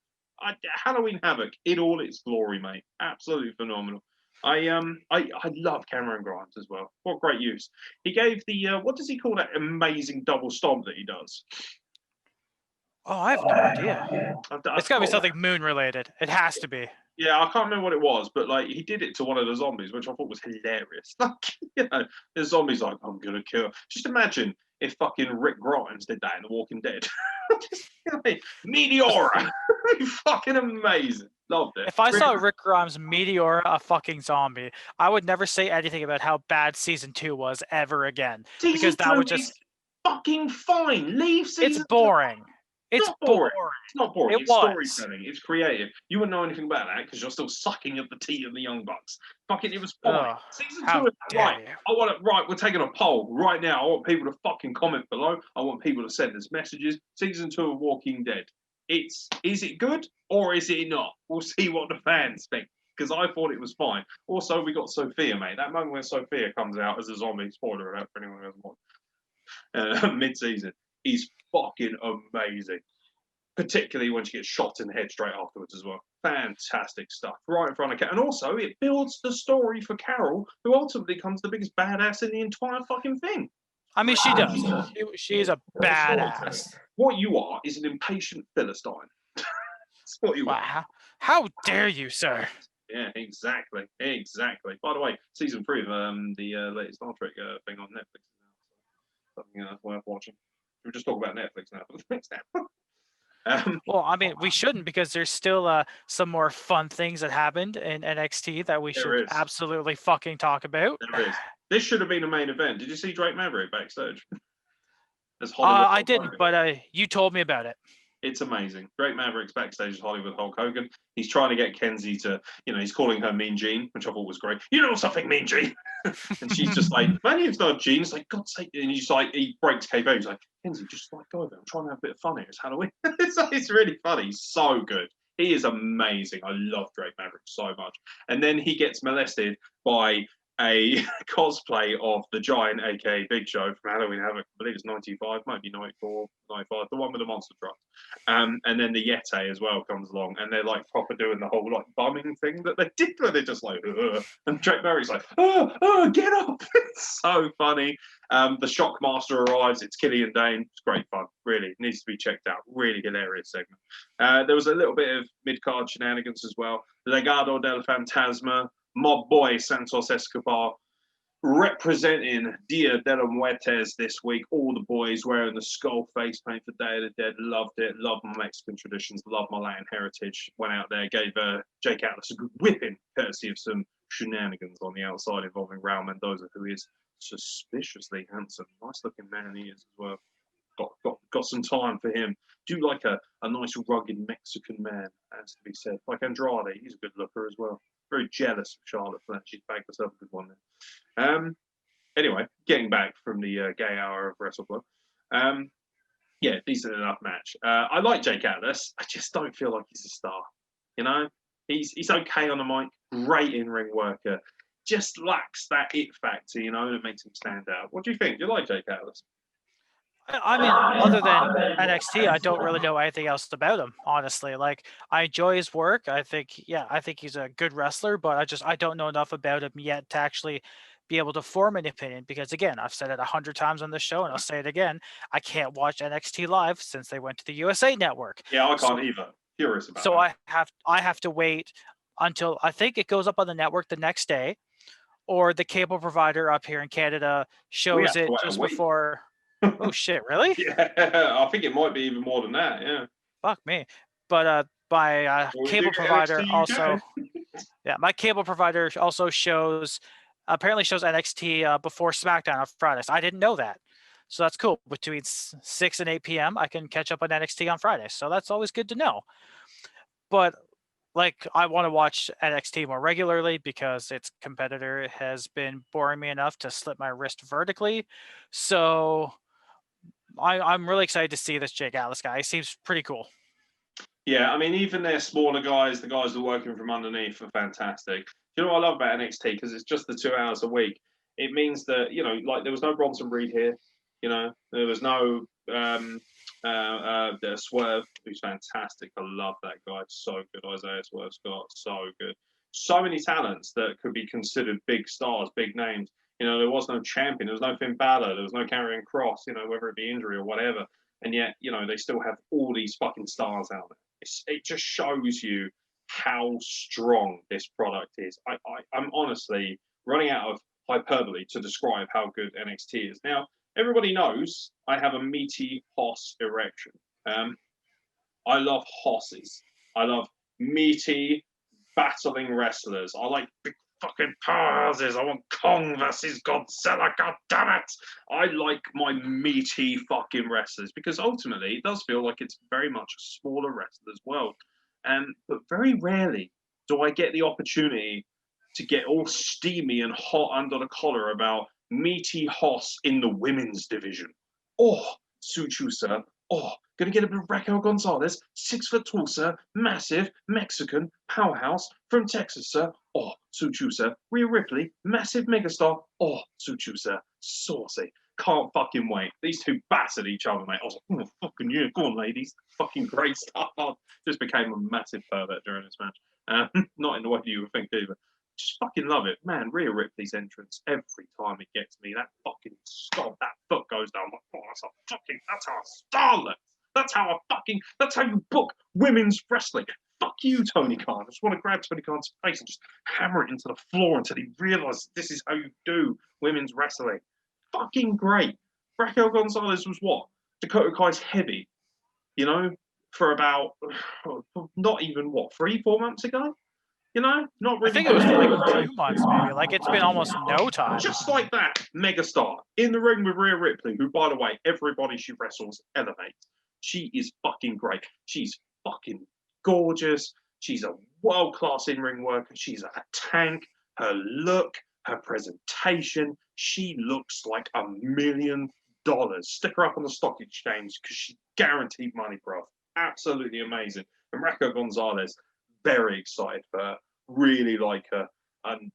Halloween Havoc in all its glory, mate. Absolutely phenomenal. I love Cameron Grimes as well. What great use. He gave the what does he call that amazing double stomp that he does? Oh, I have no idea. It's got to be something moon related. It has to be. Yeah, I can't remember what it was, but like he did it to one of the zombies, which I thought was hilarious. Like, you know, the zombies like, I'm gonna kill. Just imagine if fucking Rick Grimes did that in The Walking Dead. Just, you know, Meteora. Fucking amazing. Loved it. If I saw Rick Grimes Meteora a fucking zombie, I would never say anything about how bad season 2 was ever again. Because that would just fucking fine. Leave season. It's boring. It's boring. It's not boring. It's storytelling. It's creative. You wouldn't know anything about that because you're still sucking at the tea of the Young Bucks. Fucking, it was fine. Season 2 is right. We're taking a poll right now. I want people to fucking comment below. I want people to send us messages. Season 2 of Walking Dead. Is it good or is it not? We'll see what the fans think. Because I thought it was fine. Also, we got Sophia, mate. That moment when Sophia comes out as a zombie, spoiler alert for anyone who hasn't watched, mid-season, is fucking amazing. Particularly when she gets shot in the head straight afterwards as well. Fantastic stuff. Right in front of Carol. And also, it builds the story for Carol, who ultimately becomes the biggest badass in the entire fucking thing. I mean, she does. She is a badass. What you are is an impatient Philistine. That's what you are. How dare you, sir? Yeah, exactly. Exactly. By the way, season 3 of the latest Star Trek thing on Netflix is now. Something worth watching. We'll just talk about Netflix now for the next hour. Well, I mean, we shouldn't because there's still some more fun things that happened in NXT that we should absolutely fucking talk about. There is. This should have been a main event. Did you see Drake Maverick backstage? I didn't, but you told me about it. It's amazing. Drake Maverick's backstage as Hollywood Hulk Hogan. He's trying to get Kenzie to, he's calling her Mean Gene, which I thought was great. You know something, Mean Gene? And she's just like, my name's not Gene. It's like, God's sake. And he's like, he breaks KO. He's like, Kenzie, just like go over. I'm trying to have a bit of fun here. It's Halloween. It's really funny. He's so good. He is amazing. I love Drake Maverick so much. And then he gets molested by a cosplay of the Giant, aka Big Show from Halloween Havoc. I believe it's 95, might be 94, 95, the one with the monster truck. And then the Yeti as well comes along, and they're like proper doing the whole like bumming thing that they did, where they're just like, ugh. And Drake Maverick's like, get up! It's so funny. The Shockmaster arrives. It's Killian Dane. It's great fun. Really needs to be checked out. Really hilarious segment. There was a little bit of mid-card shenanigans as well. Legado del Fantasma. My boy Santos Escobar representing Dia de los Muertes this week. All the boys wearing the skull face paint for Day of the Dead. Loved it. Loved my Mexican traditions. Loved my Latin heritage. Went out there, gave Jake Atlas a good whipping, courtesy of some shenanigans on the outside involving Raul Mendoza, who is suspiciously handsome. Nice looking man he is as well. Got some time for him. Do like a nice rugged Mexican man, as to be said. Like Andrade, he's a good looker as well. Very jealous of Charlotte Flair. She's bagged herself a good one there. Anyway, getting back from the gay hour of Wrestle Club. Yeah, decent enough match. I like Jake Atlas. I just don't feel like he's a star. He's okay on the mic, great in-ring worker. Just lacks that it factor, that makes him stand out. What do you think? Do you like Jake Atlas? I mean, other than NXT, I don't really know anything else about him, honestly. Like, I enjoy his work. I think he's a good wrestler, but I don't know enough about him yet to actually be able to form an opinion because, again, I've said it 100 times on this show, and I'll say it again. I can't watch NXT live since they went to the USA Network. Yeah, I can't either. Curious about so that. I have to wait until I think it goes up on the network the next day, or the cable provider up here in Canada shows it just before. Oh shit! Really? Yeah, I think it might be even more than that. Yeah. Fuck me. But my cable provider also, my cable provider also apparently shows NXT before SmackDown on Fridays. I didn't know that, so that's cool. Between 6 and 8 p.m., I can catch up on NXT on Fridays, so that's always good to know. But like, I want to watch NXT more regularly because its competitor has been boring me enough to slip my wrist vertically. So I'm really excited to see this Jake Atlas guy. He seems pretty cool. Yeah, I mean, even their smaller guys, the guys that are working from underneath, are fantastic. You know what I love about NXT? Because it's just the 2 hours a week. It means that, like there was no Bronson Reed here. There was no Swerve, who's fantastic. I love that guy. So good. Isaiah Swerve Scott, so good. So many talents that could be considered big stars, big names. There was no champion. There was no Finn Balor. There was no Karrion Kross, whether it be injury or whatever. And yet, they still have all these fucking stars out there. It just shows you how strong this product is. I'm honestly running out of hyperbole to describe how good NXT is. Now, everybody knows I have a meaty Hoss erection. I love Hosses. I love meaty, battling wrestlers. I like big fucking powerhouses. I want Kong versus Godzilla. God damn it! I like my meaty fucking wrestlers because ultimately it does feel like it's very much a smaller wrestler's world. But very rarely do I get the opportunity to get all steamy and hot under the collar about meaty Hoss in the women's division. Oh, suit you, sir. Oh, gonna get a bit of Raquel Gonzalez, 6 foot tall, sir, massive, Mexican, powerhouse from Texas, sir. Oh, suit you, sir. Rhea Ripley, massive megastar. Oh, suit you, sir. Saucy. Can't fucking wait. These two battered each other, mate. I was like, oh, fucking yeah, go on, ladies. Fucking great stuff. I just became a massive pervert during this match. Not in the way you would think either. Just fucking love it. Man, Rhea Ripley's entrance, every time it gets me, that fucking stomp, that foot goes down. I'm like, oh, that's how a starlet. That's how you book women's wrestling. Fuck you, Tony Khan. I just want to grab Tony Khan's face and just hammer it into the floor until he realizes this is how you do women's wrestling. Fucking great. Raquel Gonzalez was what? Dakota Kai's heavy, for about, not even what, 3-4 months ago? Not really. I think it was like 2 months, maybe. Like, it's been almost no time. Just like that, megastar in the ring with Rhea Ripley, who, by the way, everybody she wrestles elevates. She is fucking great. She's fucking gorgeous. She's a world-class in-ring worker. She's a tank. Her look, her presentation, she looks like $1 million. Stick her up on the stock exchange because she's guaranteed money, bro. Absolutely amazing. And Raquel Gonzalez, very excited for her, really like her, and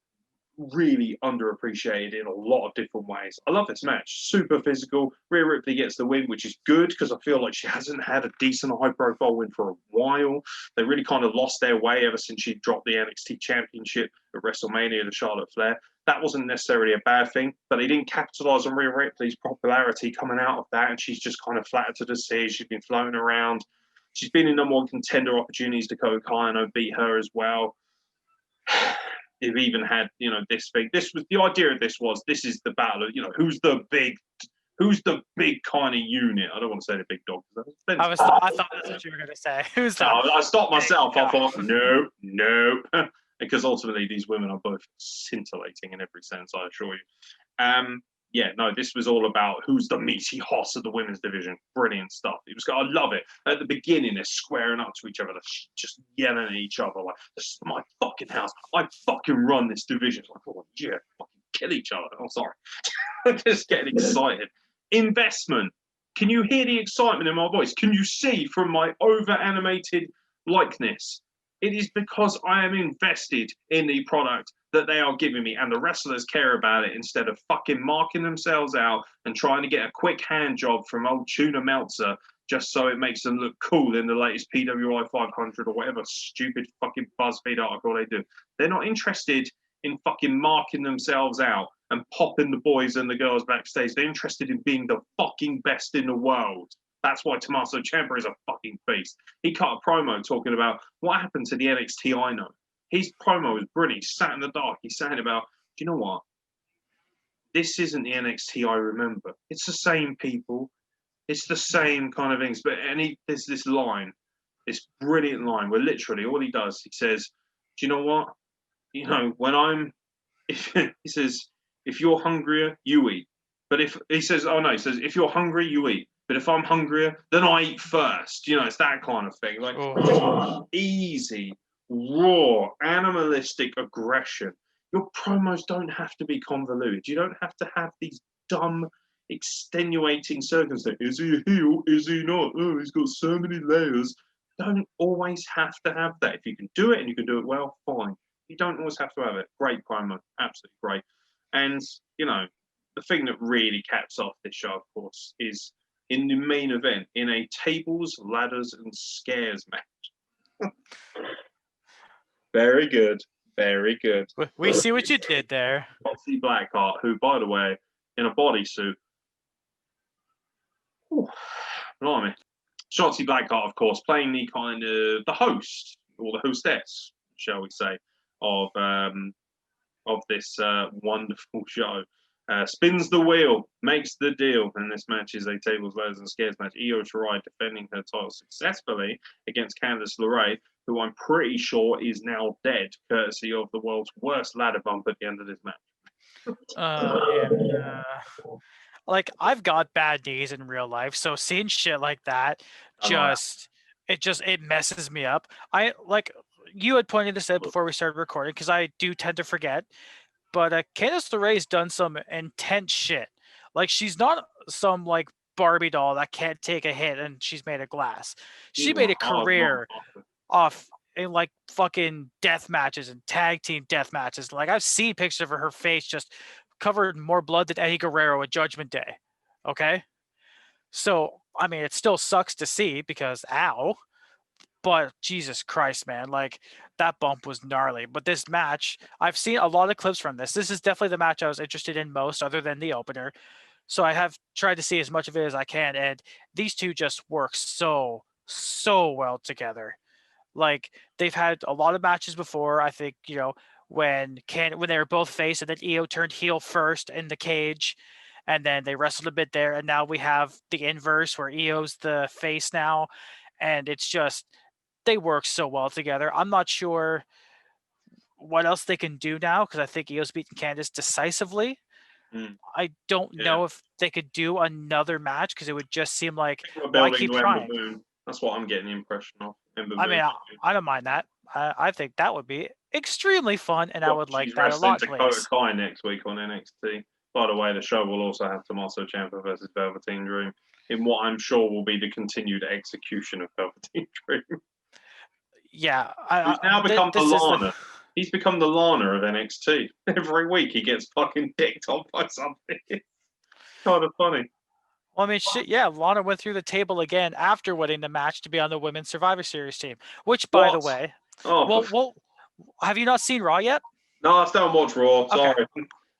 really underappreciated in a lot of different ways. I love this match. Super physical. Rhea Ripley gets the win, which is good because I feel like she hasn't had a decent high-profile win for a while. They really kind of lost their way ever since she dropped the NXT Championship at WrestleMania to Charlotte Flair. That wasn't necessarily a bad thing, but they didn't capitalize on Rhea Ripley's popularity coming out of that, and she's just kind of flattered to the sea. She's been floating around. She's been in number one contender opportunities. Dakota Kai beat her as well. They've even had, this thing. This was the idea of this is the battle of, who's the big kind of unit. I don't want to say the big dog. I thought that's what you were going to say. Who's that? I stopped myself. I thought, no. Because ultimately these women are both scintillating in every sense, I assure you. This was all about who's the meaty Hoss of the women's division. Brilliant stuff. I love it. At the beginning, they're squaring up to each other, they're just yelling at each other like, "This is my fucking house. I fucking run this division." It's like, oh yeah, fucking kill each other. I'm sorry. I'm just getting excited. Investment. Can you hear the excitement in my voice? Can you see from my over-animated likeness? It is because I am invested in the product that they are giving me, and the wrestlers care about it instead of fucking marking themselves out and trying to get a quick hand job from old Tuna Meltzer just so it makes them look cool in the latest PWI 500 or whatever stupid fucking BuzzFeed article they do. They're not interested in fucking marking themselves out and popping the boys and the girls backstage. They're interested in being the fucking best in the world. That's why Tommaso Ciampa is a fucking beast. He cut a promo talking about what happened to the NXT I know. His promo was brilliant. He sat in the dark. He's saying about, do you know what? This isn't the NXT I remember. It's the same people. It's the same kind of things. But there's this line, this brilliant line where literally all he does, he says, do you know what? He says, if you're hungrier, you eat. But if you're hungry, you eat. But if I'm hungrier, then I eat first. It's that kind of thing. Like easy, raw, animalistic aggression. Your promos don't have to be convoluted. You don't have to have these dumb, extenuating circumstances. Is he a heel? Is he not? Oh, he's got so many layers. Don't always have to have that. If you can do it and you can do it well, fine. You don't always have to have it. Great promo. Absolutely great. And, you know, the thing that really caps off this show, of course, is in the main event, in a tables, ladders, and scares match. Very good. Very good. We see what you did there. Shotzi Blackheart, who, by the way, in a bodysuit. Blimey. Shotzi Blackheart, of course, playing the kind of the host or the hostess, shall we say, of this wonderful show. Spins the wheel, makes the deal, and this match is a tables, ladders, and scares match. Io Shirai defending her title successfully against Candice LeRae, who I'm pretty sure is now dead, courtesy of the world's worst ladder bump at the end of this match. Yeah. Like, I've got bad knees in real life, so seeing shit like that it messes me up. I like you had pointed this out before we started recording because I do tend to forget. But Candice LeRae's done some intense shit. Like, she's not some like Barbie doll that can't take a hit and she's made of glass. She made a career off in like fucking death matches and tag team death matches. Like, I've seen pictures of her face just covered in more blood than Eddie Guerrero at Judgment Day. Okay? So, I mean, it still sucks to see because ow. But Jesus Christ, man, like, that bump was gnarly. But this match, I've seen a lot of clips from this. This is definitely the match I was interested in most, other than the opener. So I have tried to see as much of it as I can, and these two just work so well together. Like, they've had a lot of matches before. I think, you know, when they were both face, and then Io turned heel first in the cage, and then they wrestled a bit there, and now we have the inverse where Io's the face now, and it's just they work so well together. I'm not sure what else they can do now because I think Io's beaten Candice decisively. I don't know if they could do another match because it would just seem like, why keep trying? That's what I'm getting the impression of. I mean, I don't mind that. I think that would be extremely fun, and I would like that a lot. She's wrestling Dakota Kai next week on NXT. By the way, the show will also have Tommaso Ciampa versus Velveteen Dream in what I'm sure will be the continued execution of Velveteen Dream. Yeah, he's now become the Lana. He's become the Lana of NXT. Every week he gets fucking dicked off by something. It's kind of funny. Well, I mean, shit, yeah, Lana went through the table again after winning the match to be on the Women's Survivor Series team. Which, by the way, well, have you not seen Raw yet? No, I still haven't watched Raw. Sorry,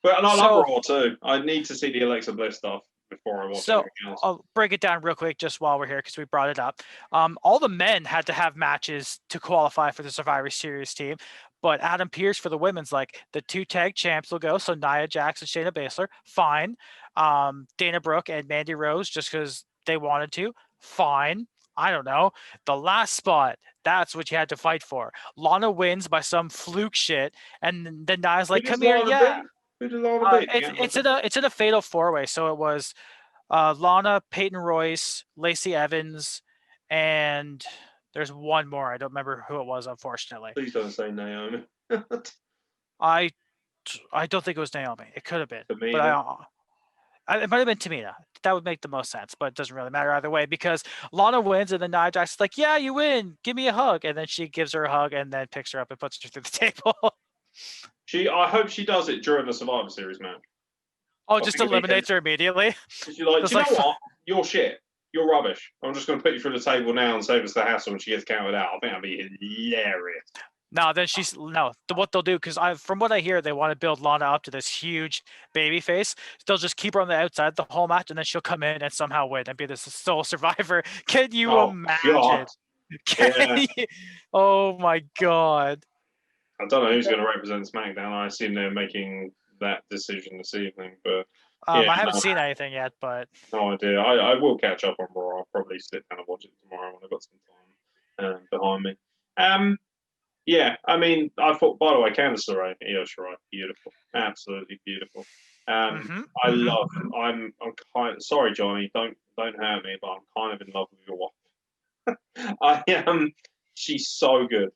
but I love Raw too. I need to see the Alexa Bliss stuff before I watch anything else. I'll break it down real quick just while we're here because we brought it up. All the men had to have matches to qualify for the Survivor Series team, but Adam Pearce for the women's, like, the 2 tag champs will go. So Nia Jax and Shayna Baszler, fine. Dana Brooke and Mandy Rose just because they wanted to, fine. I don't know. The last spot, that's what you had to fight for. Lana wins by some fluke shit, and then Nia's like, "Come here, yeah." It's in a fatal 4-way. So it was Lana, Peyton Royce, Lacey Evans, and there's one more. I don't remember who it was, unfortunately. Please don't say Naomi. I don't think it was Naomi. It could have been. Tamina. But it might have been Tamina. That would make the most sense, but it doesn't really matter either way because Lana wins and then Nia Jax is like, "Yeah, you win. Give me a hug." And then she gives her a hug and then picks her up and puts her through the table. I hope she does it during the Survivor Series match. Oh, just eliminates her immediately? She's like, do you know what? You're shit. You're rubbish. I'm just going to put you through the table now and save us the hassle when she gets counted out. I think that'd be hilarious. No, then what they'll do, because from what I hear, they want to build Lana up to this huge baby face. They'll just keep her on the outside the whole match, and then she'll come in and somehow win and be the sole survivor. Can you imagine? Oh my God. I don't know who's going to represent SmackDown. I assume they're making that decision this evening, but I haven't seen anything yet, but no idea. I will catch up on Raw. I'll probably sit down and watch it tomorrow when I've got some time behind me. Yeah, I mean, I thought, by the way, Candice LeRae, Io Shirai, beautiful, absolutely beautiful. I'm sorry, Johnny, don't hurt me, but I'm kind of in love with your wife. She's so good.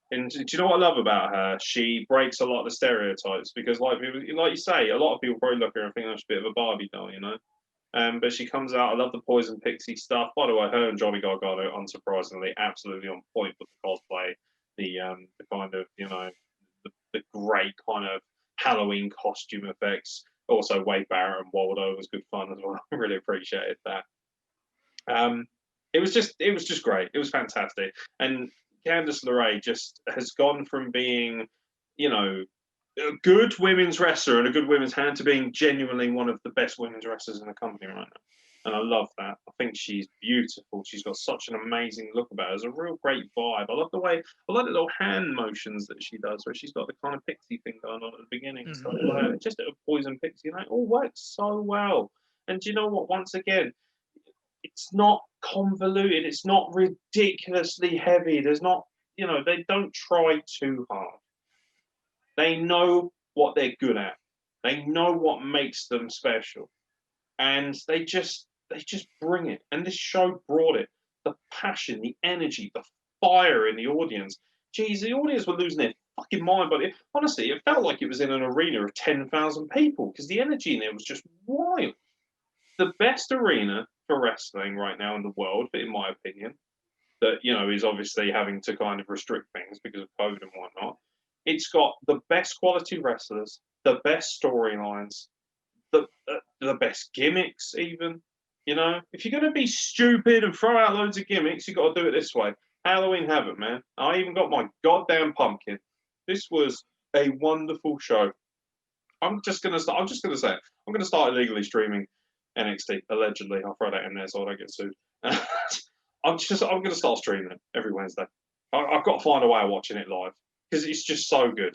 And do you know what I love about her? She breaks a lot of the stereotypes because, like you say, a lot of people probably look at her and think she's a bit of a Barbie doll, you know. But she comes out. I love the Poison Pixie stuff. By the way, her and Johnny Gargano, unsurprisingly, absolutely on point with the cosplay. The kind of, you know, the great kind of Halloween costume effects. Also, Wade Barrett and Waldo was good fun as well. I really appreciated that. It was just great. It was fantastic. And Candice LeRae just has gone from being, a good women's wrestler and a good women's hand to being genuinely one of the best women's wrestlers in the company right now. And I love that. I think she's beautiful. She's got such an amazing look about her. It's a real great vibe. I like the little hand motions that she does, where she's got the kind of pixie thing going on at the beginning. So just a poison pixie, and it all works so well. And do you know what? Once again, it's not convoluted. It's not ridiculously heavy. There's not, they don't try too hard. They know what they're good at. They know what makes them special. And they just bring it. And this show brought it. The passion, the energy, the fire in the audience. Geez, the audience were losing their fucking mind. But honestly, it felt like it was in an arena of 10,000 people because the energy in there was just wild. The best arena for wrestling right now in the world, in my opinion, that, is obviously having to kind of restrict things because of COVID and whatnot. It's got the best quality wrestlers, the best storylines, the best gimmicks even. If you're going to be stupid and throw out loads of gimmicks, you got to do it this way. Halloween Havoc, man. I even got my goddamn pumpkin. This was a wonderful show. I'm just going to say it. I'm going to start illegally streaming NXT, allegedly. I'll throw that in there so I don't get sued. I'm going to start streaming it every Wednesday. I've got to find a way of watching it live because it's just so good.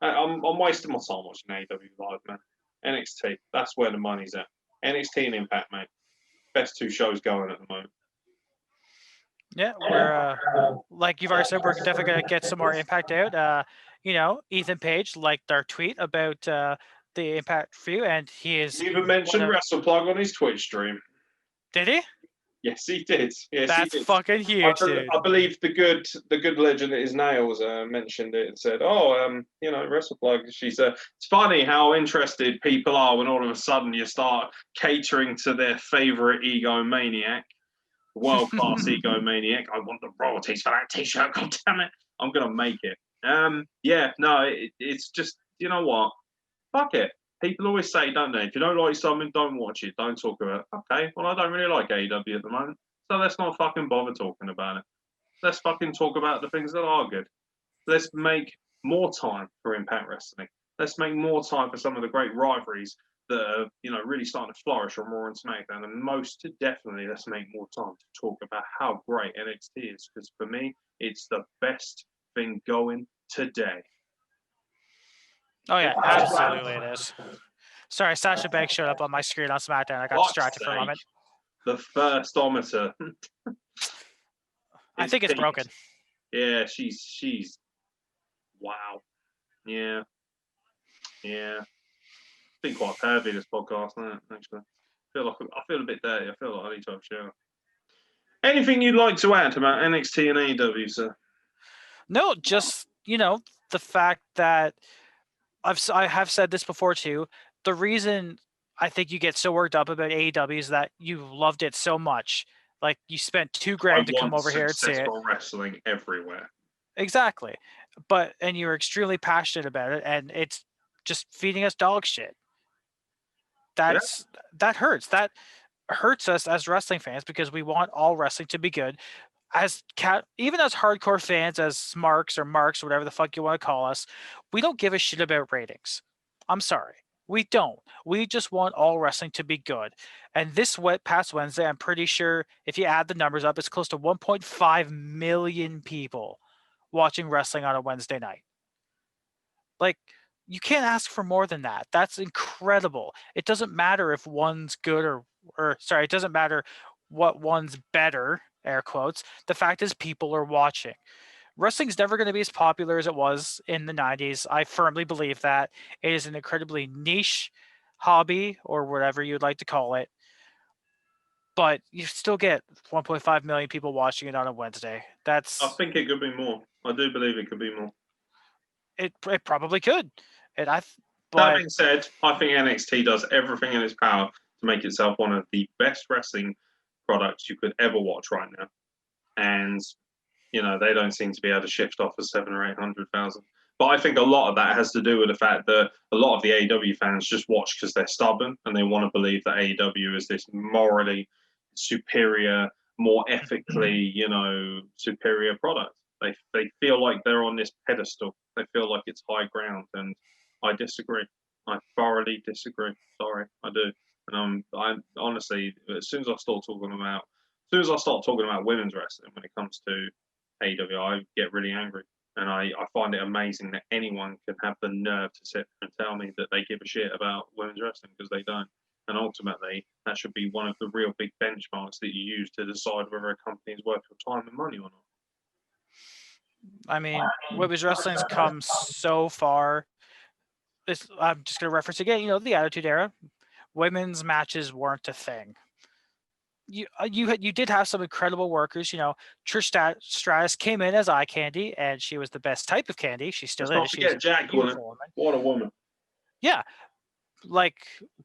I'm wasting my time watching AEW live, man. NXT, that's where the money's at. NXT and Impact, mate. Best two shows going at the moment. Yeah, we're like you've already said, we're definitely gonna get some more Impact out. Ethan Page liked our tweet about the Impact review, and he is. He even mentioned Wrestle Plug on his Twitch stream. Did he? Yes, he did. Yes, that's he did. fucking huge, dude. I believe the good legend that is Nails mentioned it and said, Wrestle Plug. It's funny how interested people are when all of a sudden you start catering to their favorite egomaniac, world-class egomaniac. I want the royalties for that T-shirt. God damn it! I'm gonna make it. It's just, you know what? Fuck it. People always say, don't they? If you don't like something, don't watch it. Don't talk about it. Okay, well, I don't really like AEW at the moment, so let's not fucking bother talking about it. Let's fucking talk about the things that are good. Let's make more time for Impact Wrestling. Let's make more time for some of the great rivalries that are, really starting to flourish on Raw and SmackDown. And most definitely, let's make more time to talk about how great NXT is, because for me, it's the best thing going today. Oh yeah, absolutely it is. Sorry, Sasha Banks showed up on my screen on SmackDown. I got distracted for a moment. The firstometer. I think it's broken. Yeah, she's wow. Yeah. It's been quite pervy this podcast, hasn't it, actually? I feel a bit dirty. I feel like I need to have a shower. Anything you'd like to add about NXT and AEW, sir? No, just the fact that I have said this before too. The reason I think you get so worked up about AEW is that you loved it so much. Like you spent $2,000 to come over here and see it. Wrestling everywhere. Exactly, and you were extremely passionate about it, and it's just feeding us dog shit. That hurts. That hurts us as wrestling fans because we want all wrestling to be good. Even as hardcore fans, as Smarks or Marks, or whatever the fuck you want to call us, we don't give a shit about ratings. I'm sorry. We don't. We just want all wrestling to be good. And this past Wednesday, I'm pretty sure if you add the numbers up, it's close to 1.5 million people watching wrestling on a Wednesday night. Like, you can't ask for more than that. That's incredible. It doesn't matter if one's good it doesn't matter what one's better, air quotes. The fact is people are watching. Wrestling's never going to be as popular as it was in the 90s. I firmly believe that. It is an incredibly niche hobby, or whatever you'd like to call it. But you still get 1.5 million people watching it on a Wednesday. I think it could be more. I do believe it could be more. It probably could. That being said, I think NXT does everything in its power to make itself one of the best wrestling products you could ever watch right now. And, they don't seem to be able to shift off of 700,000 or 800,000. But I think a lot of that has to do with the fact that a lot of the AEW fans just watch because they're stubborn and they want to believe that AEW is this morally superior, more ethically, superior product. They feel like they're on this pedestal. They feel like it's high ground, and I disagree. I thoroughly disagree. Sorry, I do. And I honestly, as soon as I start talking about women's wrestling when it comes to AEW, I get really angry. And I find it amazing that anyone can have the nerve to sit and tell me that they give a shit about women's wrestling, because they don't. And ultimately, that should be one of the real big benchmarks that you use to decide whether a company is worth your time and money or not. I mean, women's wrestling's come so far. I'm just going to reference again, the Attitude Era. Women's matches weren't a thing. You did have some incredible workers. Trish Stratus came in as eye candy, and she was the best type of candy. She still is. She was a Jacqueline. What a woman! Yeah,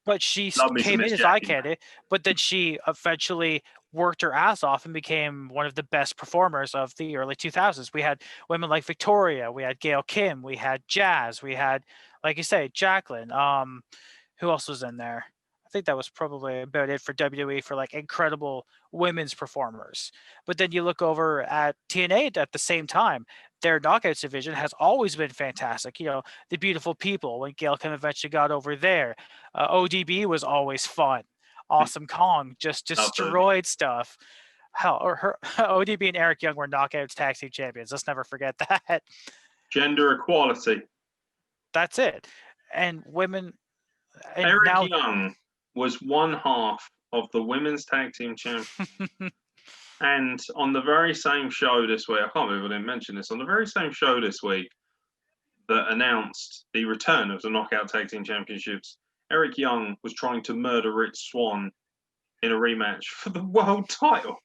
but she came in as eye candy. But then she eventually worked her ass off and became one of the best performers of the early 2000s. We had women like Victoria, we had Gail Kim, we had Jazz, we had, like you say, Jacqueline. Who else was in there? I think that was probably about it for WWE for incredible women's performers. But then you look over at TNA at the same time, their knockouts division has always been fantastic. The Beautiful People, when Gail Kim eventually got over there. ODB was always fun. Awesome Kong just destroyed stuff. Hell, her ODB and Eric Young were knockouts tag team champions. Let's never forget that. Gender equality. That's it. And women. And Eric Young was one half of the women's tag team champions. And on the very same show this week, I can't believe I didn't mention this, on the very same show this week that announced the return of the Knockout Tag Team Championships, Eric Young was trying to murder Rich Swann in a rematch for the world title.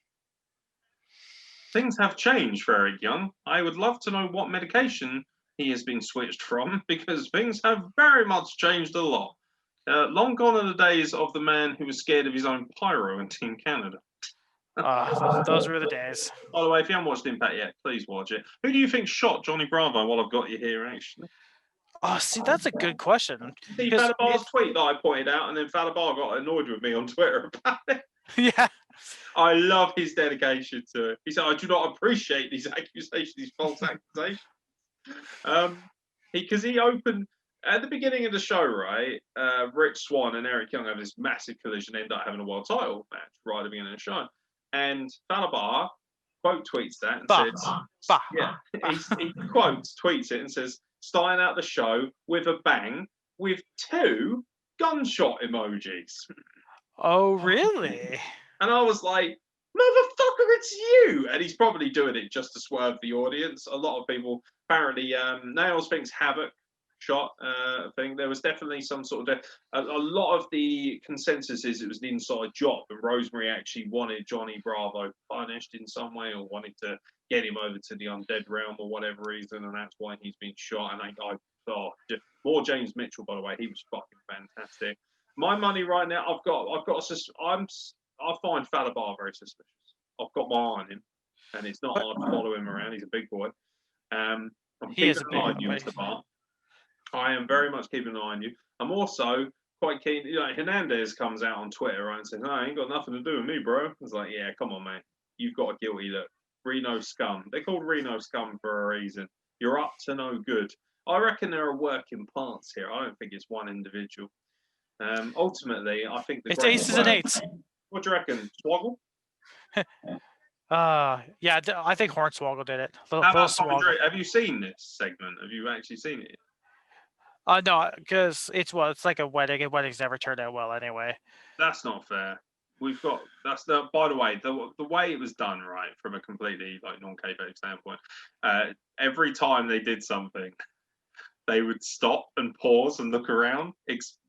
Things have changed for Eric Young. I would love to know what medication he has been switched from, because things have very much changed a lot. Long gone are the days of the man who was scared of his own pyro in Team Canada. Those were the days. By the way, if you haven't watched Impact yet, please watch it. Who do you think shot Johnny Bravo while I've got you here, actually? Oh, see, that's a good question. See Falabar's tweet that I pointed out, and then Falabar got annoyed with me on Twitter about it. Yeah. I love his dedication to it. He said, I do not appreciate these accusations, these false accusations. Because he opened... At the beginning of the show, right, Rich Swann and Eric Young have this massive collision, end up having a world title match right at the beginning of the show. And Falabar quote tweets that and says, he quotes tweets it and says, starting out the show with a bang with 2 gunshot emojis. Oh, really? And I was like, motherfucker, it's you! And he's probably doing it just to swerve the audience. A lot of people, apparently, Nails thinks Havoc shot thing. There was definitely some sort of a lot of the consensus is it was an inside job, and Rosemary actually wanted Johnny Bravo punished in some way, or wanted to get him over to the undead realm or whatever reason, and that's why he's been shot. And more James Mitchell, by the way, he was fucking fantastic. My money right now, I find Falabar very suspicious. I've got my eye on him, and it's not hard to follow him around. He's a big boy. He is a big boy. Mr. Bar. I am very much keeping an eye on you. I'm also quite keen. Hernandez comes out on Twitter, right, and says, "I ain't got nothing to do with me, bro." It's like, yeah, come on, man. You've got a guilty look. Reno scum. They're called Reno scum for a reason. You're up to no good. I reckon there are working parts here. I don't think it's one individual. Ultimately, I think it's aces and eights. What do you reckon, Swoggle? Yeah, I think Hornswoggle did it. Have you seen this segment? Have you actually seen it? No, because it's like a wedding, and weddings never turn out well anyway. That's not fair. By the way, the way it was done, right, from a completely non-kayfabe standpoint, every time they did something, they would stop and pause and look around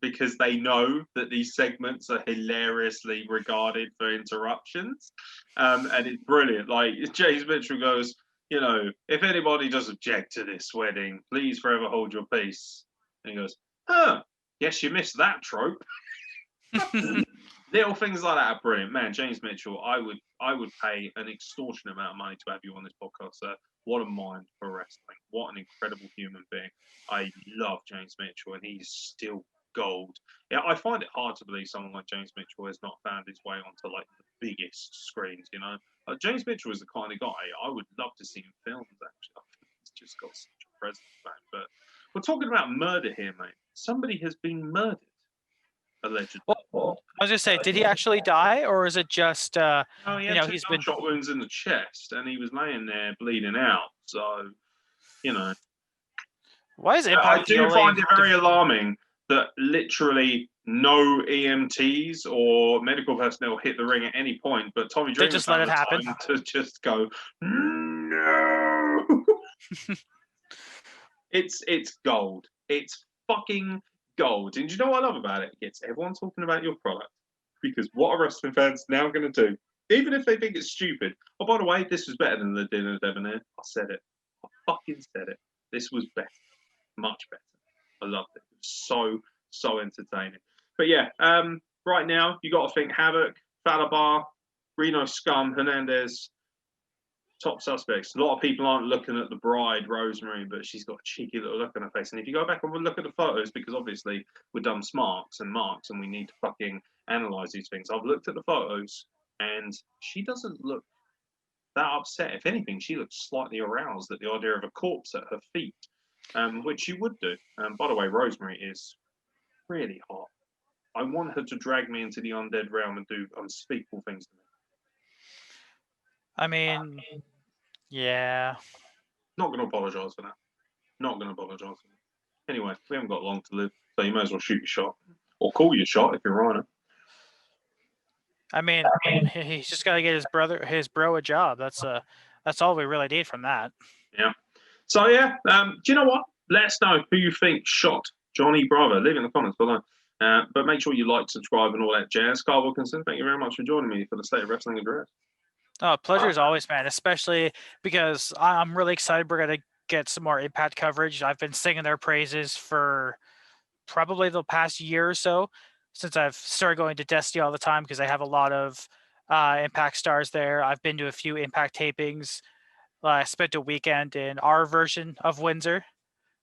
because they know that these segments are hilariously regarded for interruptions. And it's brilliant. Like James Mitchell goes, if anybody does object to this wedding, please forever hold your peace. And he goes, guess you missed that trope. Little things like that are brilliant. Man, James Mitchell, I would pay an extortionate amount of money to have you on this podcast, sir. What a mind for wrestling. What an incredible human being. I love James Mitchell, and he's still gold. Yeah, I find it hard to believe someone like James Mitchell has not found his way onto like the biggest screens, you know? James Mitchell is the kind of guy I would love to see in films, actually. He's just got such a presence, man. But we're talking about murder here, mate. Somebody has been murdered, allegedly. Well, I was going to say, did he actually die, or is it just, Oh, he had two he's gunshot wounds in the chest, and he was laying there bleeding out. So, you know. Why is I do find it very alarming that literally no EMTs or medical personnel hit the ring at any point, but Tommy Dreamer just let it happen to just go, no. It's gold. It's fucking gold. And do you know what I love about it? It gets everyone talking about your product. Because what are wrestling fans now going to do? Even if they think it's stupid. Oh, by the way, this was better than the Dinner Debonair. I said it. I fucking said it. This was better. Much better. I loved it. It was so entertaining. But yeah, right now you got to think Havoc, Falabar, Reno Scum, Hernandez, top suspects. A lot of people aren't looking at the bride, Rosemary, but she's got a cheeky little look on her face. And if you go back and look at the photos, because obviously we're dumb smarts and marks and we need to fucking analyze these things. I've looked at the photos and she doesn't look that upset. If anything, she looks slightly aroused at the idea of a corpse at her feet. Which you would do. By the way, Rosemary is really hot. I want her to drag me into the undead realm and do unspeakable things to me. I mean, yeah. Not going to apologise for that. Not going to apologise for that. Anyway, we haven't got long to live, so you may as well shoot your shot. Or call your shot if you're Rhino. I mean, he's just got to get his bro a job. That's all we really need from that. Yeah. So yeah, do you know what? Let us know who you think shot Johnny Bravo. Leave it in the comments below. But make sure you like, subscribe, and all that jazz. Carl Wilkinson, thank you very much for joining me for the State of Wrestling Address. Oh, pleasure as always, man. Especially because I'm really excited. We're gonna get some more Impact coverage. I've been singing their praises for probably the past year or so since I've started going to Destiny all the time because I have a lot of Impact stars there. I've been to a few Impact tapings. I spent a weekend in our version of Windsor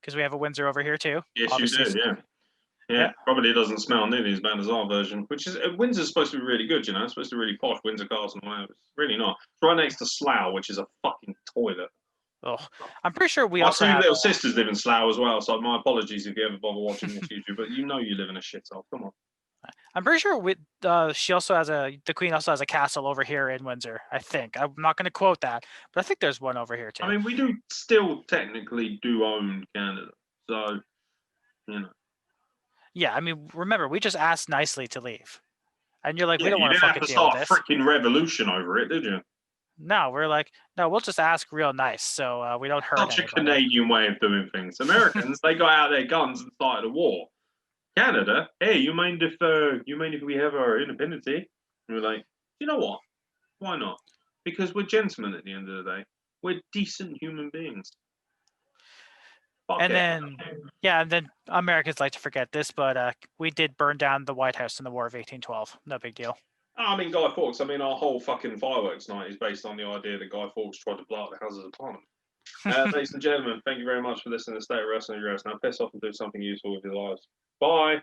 because we have a Windsor over here too. Yes, obviously. You do, yeah. Probably doesn't smell nearly as bad as our version, which is Windsor's supposed to be really good, you know. It's supposed to be really posh, Windsor Castle. It's really not. It's right next to Slough, which is a fucking toilet. Oh, I'm pretty sure my two little sisters live in Slough as well, so my apologies if you ever bother watching this YouTube, but you know you live in a shithole. Come on. I'm pretty sure she also has the Queen also has a castle over here in Windsor. I think I'm not going to quote that, but I think there's one over here too. I mean, we do still technically own Canada, so you know. Yeah, I mean, remember we just asked nicely to leave, and you're like, we don't want to fucking deal with this. You didn't have to start a freaking revolution over it, did you? No, we're like, no, we'll just ask real nice, so we don't hurt anybody. Such a Canadian way of doing things. Americans, they got out their guns and started a war. Canada, hey, you mind if we have our independence? And we're like, you know what? Why not? Because we're gentlemen at the end of the day. We're decent human beings. And then Americans like to forget this, but we did burn down the White House in the War of 1812. No big deal. I mean, Guy Fawkes. I mean, our whole fucking fireworks night is based on the idea that Guy Fawkes tried to blow up the Houses of Parliament. Ladies and gentlemen, thank you very much for listening to State of Wrestling Address. Now piss off and do something useful with your lives. Bye.